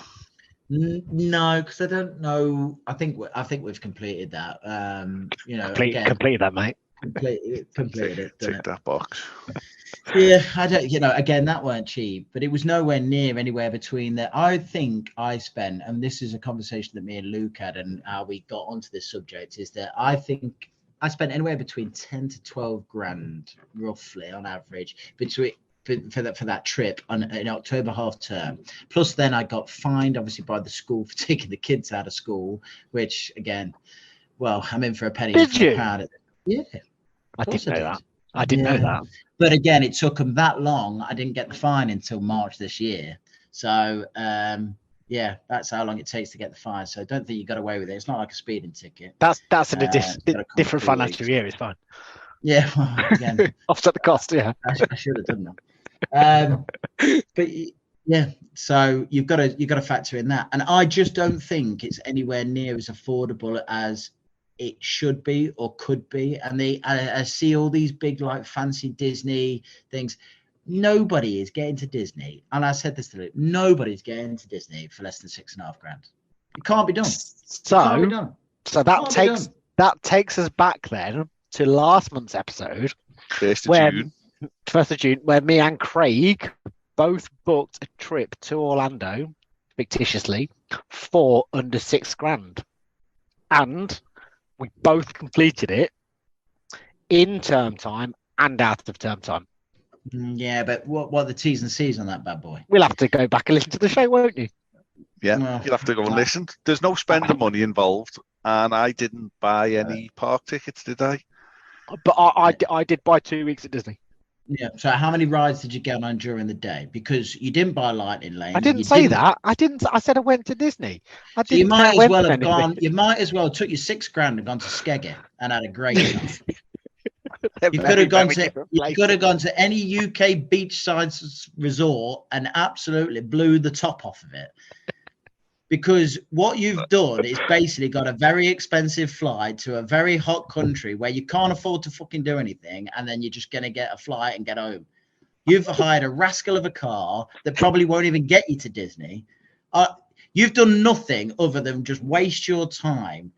No, because I don't know. I think we've completed that. Completed that, mate. Completed it. Done Tick it. that box. Yeah, I don't. Again, that weren't cheap, but it was nowhere near anywhere between that. I think I spent, and this is a conversation that me and Luke had, and how we got onto this subject is that I think I spent anywhere between 10 to 12 grand, roughly on average, for that trip in October half term. Plus, then I got fined, obviously, by the school for taking the kids out of school, which again, well, I'm in for a penny Did for you? a pound. Yeah, I didn't know did. that. I didn't know that. But again, it took them that long. I didn't get the fine until March this year. So, that's how long it takes to get the fine. So I don't think you got away with it. It's not like a speeding ticket. That's an It's gotta come different 3 financial weeks. year. It's fine. Yeah, well, again, Offset the cost. Yeah. I should have done that. But yeah, so you've got to factor in that, and I just don't think it's anywhere near as affordable as it should be or could be. And I see all these big like fancy Disney things. Nobody is getting to Disney, and I said this to Luke, nobody's getting to Disney for less than $6.5 grand. It can't be done. So that takes us back then to last month's episode, 1st of June, where me and Craig both booked a trip to Orlando, fictitiously, for under $6 grand, and we both completed it in term time and out of term time. Yeah, but what are the T's and C's on that bad boy? We'll have to go back and listen to the show, won't you? Yeah, Well, you'll have to go and listen. There's no spending money involved, and I didn't buy any park tickets, did I? But I did buy 2 weeks at Disney. Yeah. So how many rides did you get on during the day? Because you didn't buy Lightning Lane. I didn't say that. I said I went to Disney. So you might as well have gone. You might as well took your $6 grand and gone to Skeggy and had a great time. You could have gone to any UK beachside resort and absolutely blew the top off of it. Because what you've done is basically got a very expensive flight to a very hot country where you can't afford to fucking do anything, and then you're just going to get a flight and get home. You've hired a rascal of a car that probably won't even get you to Disney. You've done nothing other than just waste your time.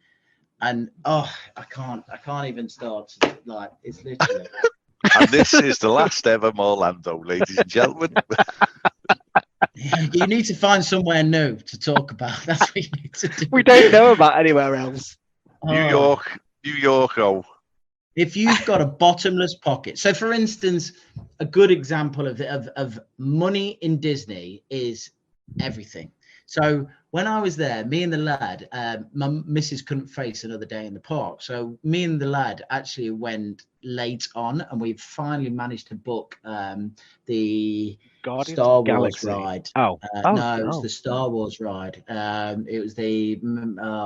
And I can't even start. Like, it's literally. And this is the last ever Orlando, ladies and gentlemen. You need to find somewhere new to talk about. That's what you need to do. We don't know about anywhere else. New York. Oh, if you've got a bottomless pocket. So, for instance, a good example of money in Disney is everything. So when I was there, me and the lad, my missus couldn't face another day in the park. So me and the lad actually went late on, and we finally managed to book the Guardians Star of the Wars Galaxy. ride. No, it was the Star Wars ride. It was the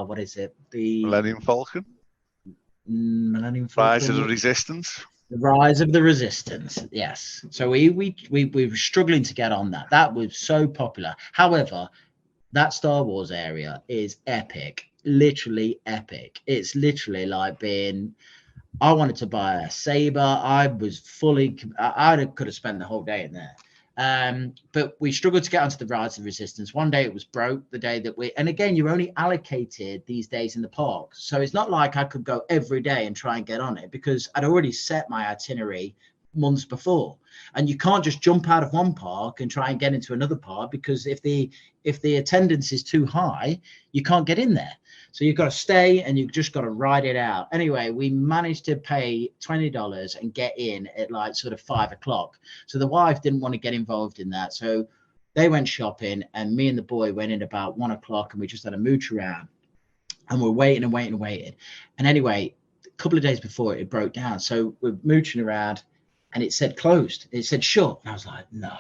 what is it? The Millennium Falcon. Rise of the Resistance. The Rise of the Resistance. Yes. So we were struggling to get on that. That was so popular. However, that Star Wars area is epic, literally epic. It's literally like I wanted to buy a saber. I could have spent the whole day in there. But we struggled to get onto the Rise of the Resistance. One day it was broke, the day that and again, you're only allocated these days in the park. So it's not like I could go every day and try and get on it, because I'd already set my itinerary months before. And you can't just jump out of one park and try and get into another park, because if the attendance is too high, you can't get in there. So you've got to stay and you've just got to ride it out. Anyway, we managed to pay $20 and get in at like sort of 5 o'clock. So the wife didn't want to get involved in that. So they went shopping, and me and the boy went in about 1 o'clock, and we just had a mooch around, and we're waiting. And anyway, a couple of days before it broke down. So we're mooching around, and it said closed. It said shut. And I was like, no,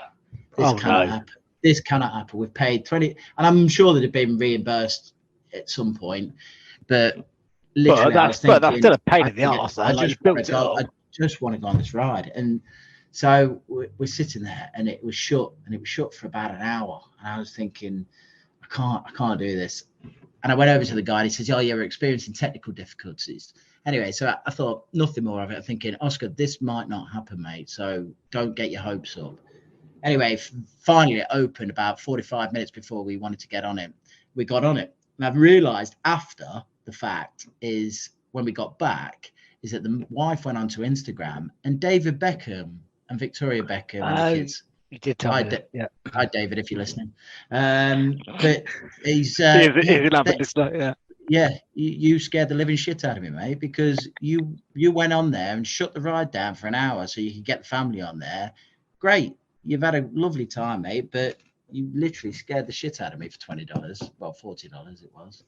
this cannot happen. This cannot happen. We've paid 20, and I'm sure that it'd been reimbursed at some point. But literally, that's still a pain in the arse. I just want to go on this ride. And so we're sitting there, and it was shut, for about an hour. And I was thinking, I can't do this. And I went over to the guy and he says, "Oh, yeah, we're experiencing technical difficulties." Anyway, so I thought nothing more of it. I'm thinking, Oscar, this might not happen, mate. So don't get your hopes up. Anyway, finally it opened about 45 minutes before we wanted to get on it. We got on it. And I've realized after the fact is when we got back is that the wife went onto Instagram and David Beckham and Victoria Beckham and the kids. You did tell me that. Yeah. Hi, David, if you're listening. But he's yeah, you scared the living shit out of me, mate, because you went on there and shut the ride down for an hour so you could get the family on there. Great, you've had a lovely time, mate, but you literally scared the shit out of me for $20. Well, $40 it was.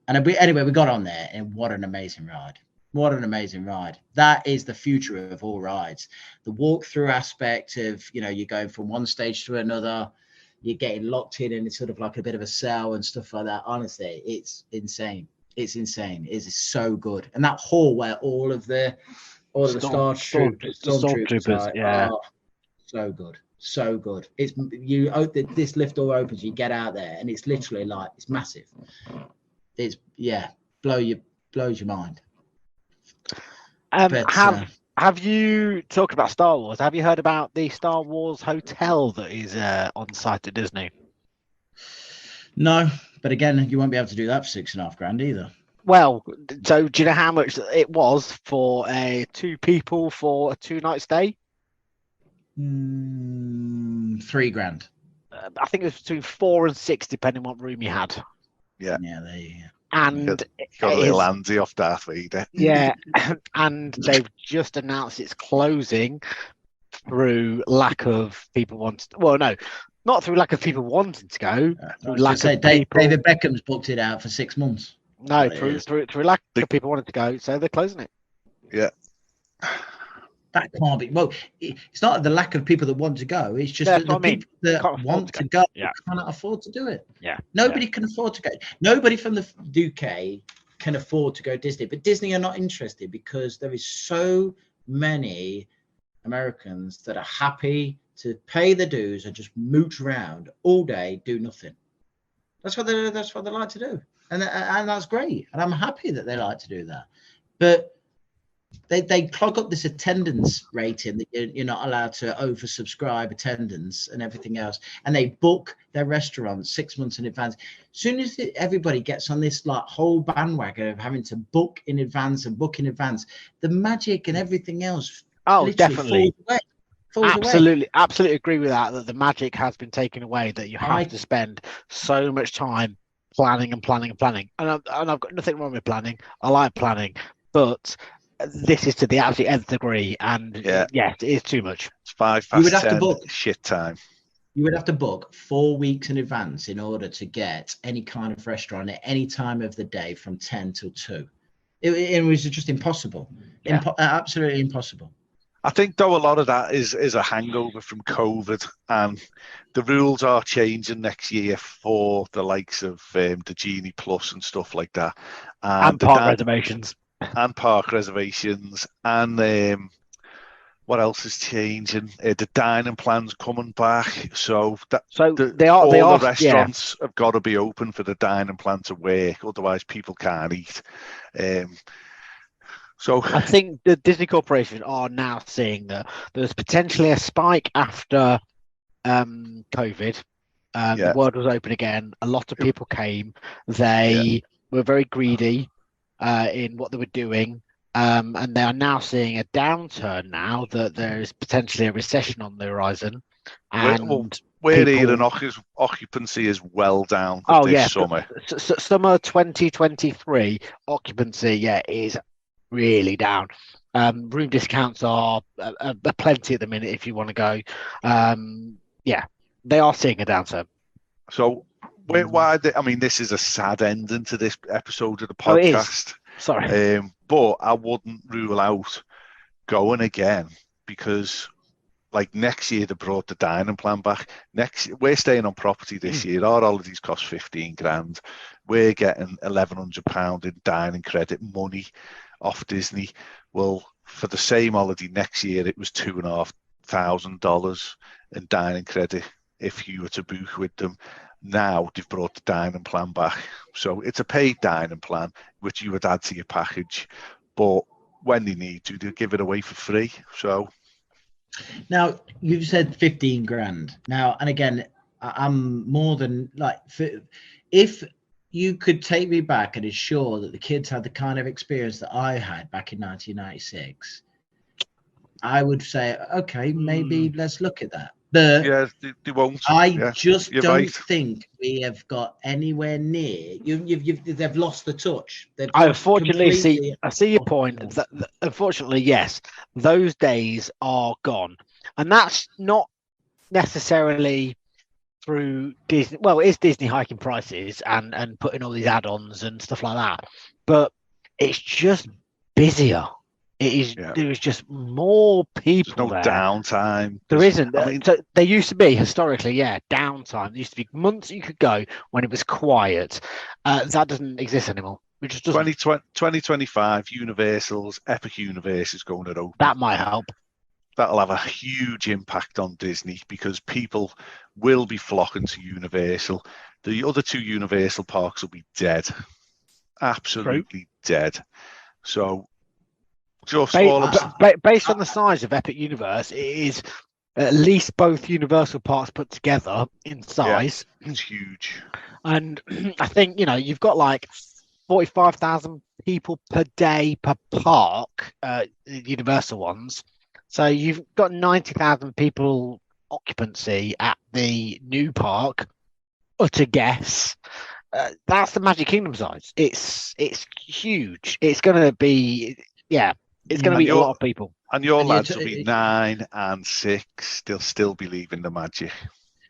Anyway, we got on there, and what an amazing ride. What an amazing ride. That is the future of all rides. The walkthrough aspect of, you're going from one stage to another, you're getting locked in and it's sort of like a bit of a cell and stuff like that. Honestly, it's insane. It's insane. It's so good. And that hall where all of the stormtroopers, yeah. Oh, so good. So good. It's this lift door opens, you get out there and it's literally like, it's massive. It's blows your mind. Have you talked about Star Wars? Have you heard about the Star Wars hotel that is on site at Disney? No, but again, you won't be able to do that for $6,500 either. Well, so do you know how much it was for 2 people for a 2-night stay? $3,000. I think it was between 4 and 6, depending on what room you had. Yeah. Yeah, there you go. And got a little handsy off Darth Vader. Yeah, and they've just announced it's closing through lack of people wanting. Well, no, not through lack of people wanting to go. Through lack of people. David Beckham's booked it out for 6 months. No, through lack of people wanting to go, so they're closing it. Yeah. That can't be. Well, it's not the lack of people that want to go. It's just that the people that want to go cannot afford to do it. Yeah. Nobody can afford to go. Nobody from the UK can afford to go Disney. But Disney are not interested because there is so many Americans that are happy to pay the dues and just mooch around all day, do nothing. That's what they like to do. And that's great. And I'm happy that they like to do that. But they clog up this attendance rating that you're not allowed to oversubscribe attendance and everything else, and they book their restaurants 6 months in advance. As soon as everybody gets on this like whole bandwagon of having to book in advance, the magic and everything else definitely falls absolutely away. Absolutely agree with that the magic has been taken away, that you have to spend so much time planning and I've got nothing wrong with planning. I like planning, but this is to the absolute nth degree, and it is too much. It's 5 past 10, shit time. You would have to book 4 weeks in advance in order to get any kind of restaurant at any time of the day from 10 till 2. It was just impossible. Absolutely impossible. I think, though, a lot of that is a hangover from COVID, and the rules are changing next year for the likes of the Genie Plus and stuff like that. And park reservations. And park reservations, and what else is changing? The dining plan's coming back, so the restaurants have got to be open for the dining plan to work, otherwise people can't eat. So I think the Disney Corporation are now seeing that there's potentially a spike after COVID. The world was open again. A lot of people came. They were very greedy in what they were doing, and they are now seeing a downturn now that there is potentially a recession on the horizon. And we're hearing occupancy is well down for this summer. Summer 2023 occupancy, is really down. Room discounts are plenty at the minute if you want to go. They are seeing a downturn. So this is a sad ending to this episode of the podcast. Sorry. But I wouldn't rule out going again, because like next year they brought the dining plan back. We're staying on property this year. Our holidays cost $15,000. We're getting £1,100 in dining credit money off Disney. Well, for the same holiday next year, it was $2,500 in dining credit if you were to book with them. Now they've brought the dining plan back. So it's a paid dining plan, which you would add to your package. But when they need to, they'll give it away for free. So now you've said 15 grand. Now, and again, I'm more than like, if you could take me back and ensure that the kids had the kind of experience that I had back in 1996, I would say, okay, maybe let's look at that. But yeah, they won't. I just you're don't right. think we have got anywhere near. They've lost the touch. I unfortunately I see your point. Unfortunately, yes, those days are gone, and that's not necessarily through Disney. Well, it is Disney hiking prices and putting all these add-ons and stuff like that, but it's just busier. It is. Yeah. There is just more people. There's no there. downtime. There isn't. I mean, so there used to be historically, downtime. There used to be months you could go when it was quiet. That doesn't exist anymore. Which is 2025 Universal's Epic Universe is going to open. That might help. That'll have a huge impact on Disney because people will be flocking to Universal. The other two Universal parks will be dead. Absolutely dead. So just based on the size of Epic Universe, it is at least both Universal parks put together in size. Yeah, it's huge. And I think, you've got like 45,000 people per day per park, Universal ones. So you've got 90,000 people occupancy at the new park. Utter guess. That's the Magic Kingdom size. It's huge. It's going to be, it's going to be a lot of people. And your lads will be 9 and 6. They'll still be leaving the Magic.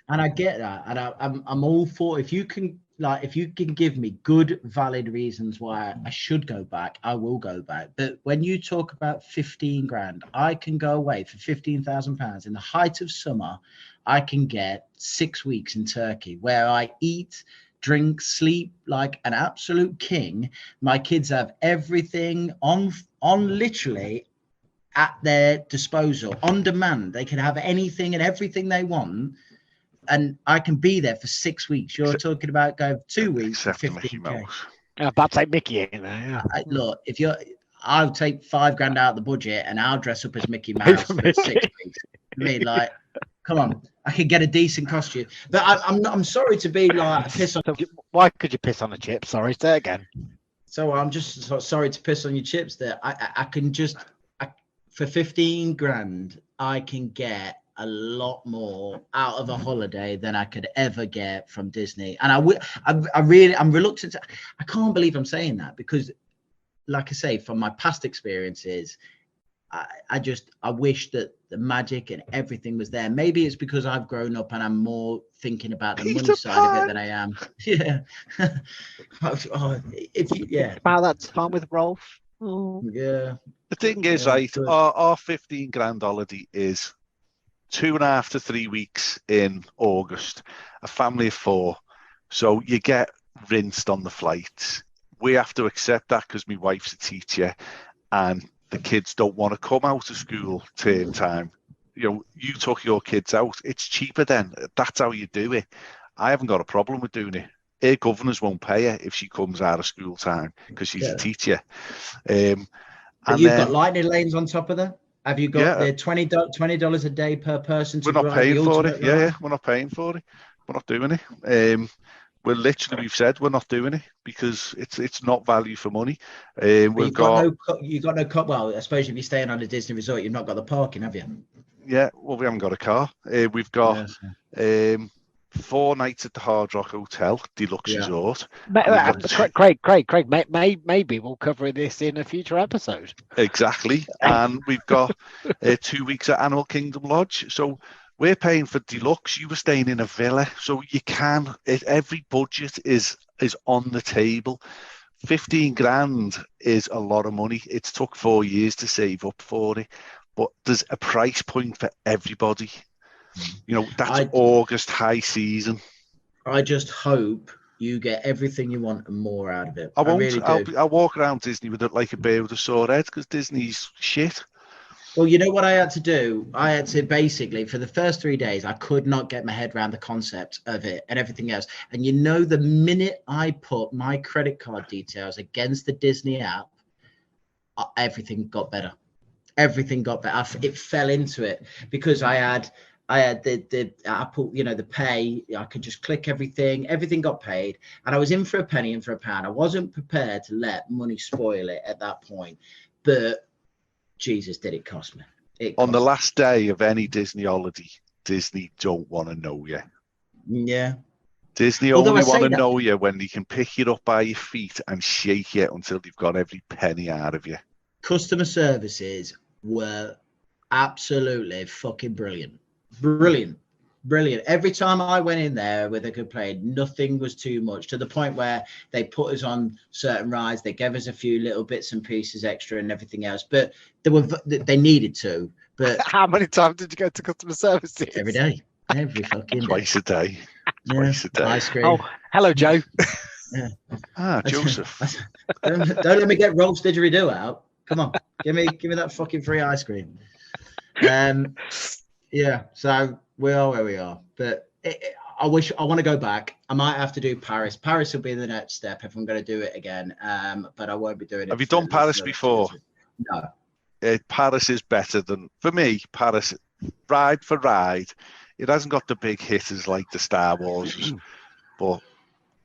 And I get that, and I'm all for if you can give me good, valid reasons why I should go back, I will go back. But when you talk about 15 grand, I can go away for £15,000 in the height of summer. I can get 6 weeks in Turkey where I eat, drink, sleep like an absolute king. My kids have everything on literally at their disposal, on demand. They can have anything and everything they want. And I can be there for 6 weeks. You're talking about going 2 weeks for 15K. About to take Mickey in there, yeah. Look, I'll take 5 grand out of the budget and I'll dress up as Mickey Mouse for 6 weeks. I mean, like, come on, I could get a decent costume. But I'm sorry to be like piss on. Why could you piss on the chips? Sorry, say it again. So I'm just sorry to piss on your chips there. I can just for 15 grand, I can get a lot more out of a holiday than I could ever get from Disney. And I'm reluctant I can't believe I'm saying that because, like I say, from my past experiences, I wish that the magic and everything was there. Maybe it's because I've grown up and I'm more thinking about the money side of it than I am. Yeah. About that time with Rolf. Yeah. The thing is, right, our 15 grand holiday is 2.5 to 3 weeks in August, a family of 4. So you get rinsed on the flights. We have to accept that because my wife's a teacher and the kids don't want to come out of school term time. You took your kids out. It's cheaper then. That's how you do it. I haven't got a problem with doing it. Her governors won't pay her if she comes out of school time because she's a teacher. And you've got lightning lanes on top of that? Have you got the $20 a day per person? We're not paying for it. Yeah, we're not paying for it. We're not doing it. We've said we're not doing it because it's not value for money. You've got no cut. Well, I suppose if you're staying on a Disney resort, you've not got the parking, have you? Yeah, well, we haven't got a car. We've got 4 nights at the Hard Rock Hotel, deluxe resort. Craig, maybe we'll cover this in a future episode. Exactly. And we've got 2 weeks at Animal Kingdom Lodge. So we're paying for deluxe. You were staying in a villa. So you can, every budget is on the table. 15 grand is a lot of money. It's took 4 years to save up for it. But there's a price point for everybody. That's August high season. I just hope you get everything you want and more out of it. I won't. Really do. I'll walk around Disney with it like a bear with a sore head because Disney's shit. Well, you know what I had to do? I had to basically, for the first 3 days, I could not get my head around the concept of it and everything else. And you know, the minute I put my credit card details against the Disney app, everything got better. Everything got better. It fell into it because I had the Apple, you know, the pay. I could just click everything. Everything got paid, and I was in for a penny, in for a pound. I wasn't prepared to let money spoil it at that point, but Jesus, did it cost me? On the last day of any Disney holiday, Disney don't want to know you. Yeah. Disney only want to know you when they can pick you up by your feet and shake you until they've got every penny out of you. Customer services were absolutely fucking brilliant. Brilliant. Every time I went in there with a complaint, nothing was too much, to the point where they put us on certain rides. They gave us a few little bits and pieces extra and everything else, but they needed to. But how many times did you go to customer services? Every day. Every fucking day. Twice a day. Twice a day. Ice cream. Oh, hello, Joe. Yeah. Joseph. Don't let me get roast didgeridoo out. Come on, give me that fucking free ice cream. Yeah, so we are where we are, but I want to go back. I might have to do Paris. Paris will be the next step if I'm going to do it again. But I won't be doing it. Have you done Paris before? No. Paris is better than, for me, Paris, ride for ride. It hasn't got the big hitters like the Star Wars, but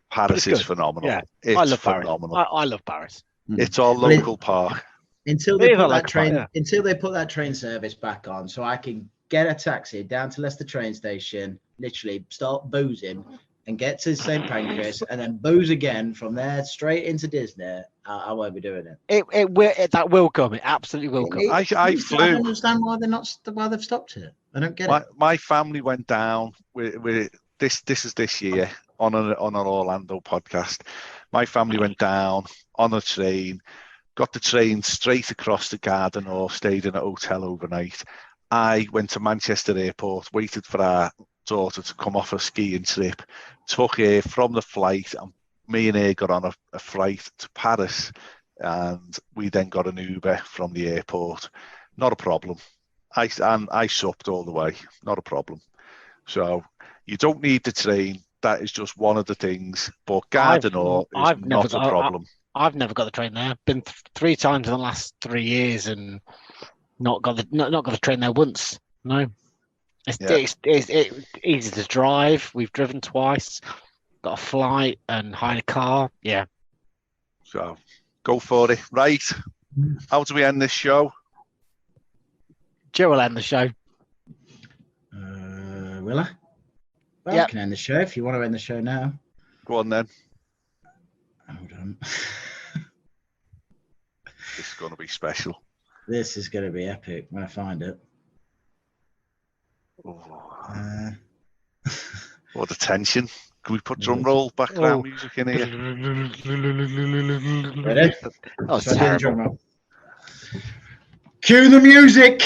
Paris is phenomenal. Yeah, it's I love phenomenal. Paris. I love Paris. It's our local park. Until they put that train, until they put that train service back on, so I can get a taxi down to Leicester train station, literally start boozing and get to St. Pancras and then booze again from there straight into Disney. I won't be doing it. That will come. It absolutely will come. I flew. I don't understand why they've stopped it. I don't get it. My family went down with this is this year on an Orlando podcast. My family went down on a train, got the train straight across the garden or stayed in a hotel overnight. I went to Manchester Airport, waited for our daughter to come off a skiing trip, took her from the flight, and me and her got on a flight to Paris, and we then got an Uber from the airport. Not a problem. I supped all the way. Not a problem. So you don't need the train. That is just one of the things. But Gardiner is not a problem. I've never got the train there. I've been 3 times in the last 3 years and not got the train there once. No. It's easy to drive. We've driven twice. Got a flight and hired a car. Yeah. So go for it. Right. How do we end this show? Joe will end the show. Will I? Well, I can end the show if you want to end the show now. Go on then. Hold on. This is going to be special. This is going to be epic when I find it. Oh. What a tension. Can we put drum roll background music in here? Ready? Oh, terrible. Drum roll. Cue the music.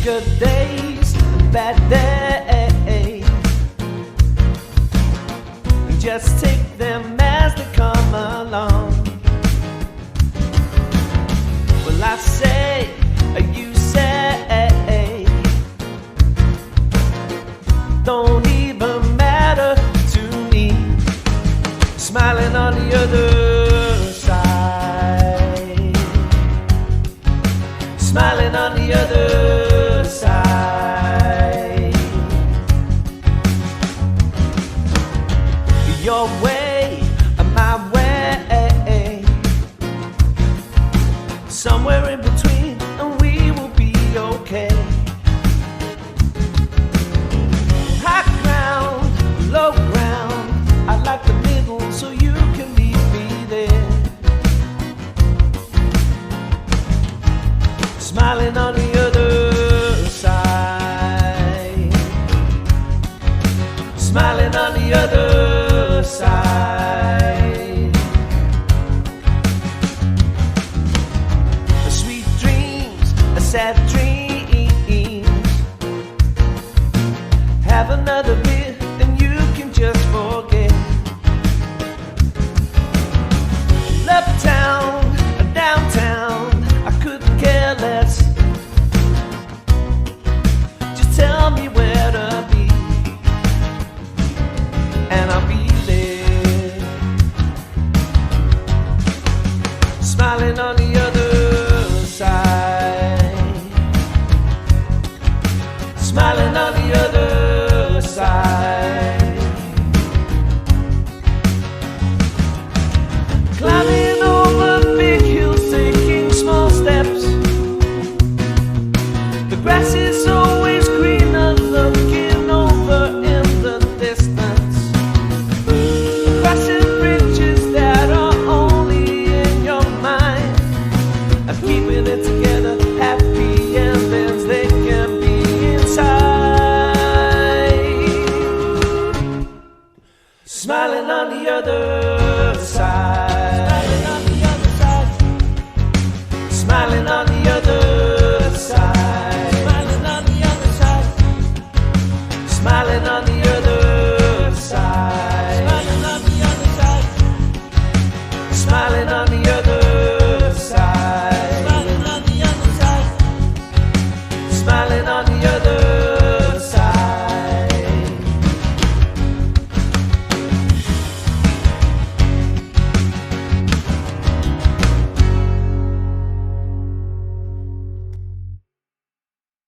Good days, bad days. Just take them as they come along. Well, I say, you say, don't even matter to me. Smiling on the other side. Smiling on the other side. Your way, my way, somewhere in between, and we will be okay. High ground, low ground, I like the middle, so you can meet me there. Smiling on the other side. Smiling on the other side. Smiling on the other side. Smiling on the other side. Smiling on the other side. Smiling on the other side. Smiling on the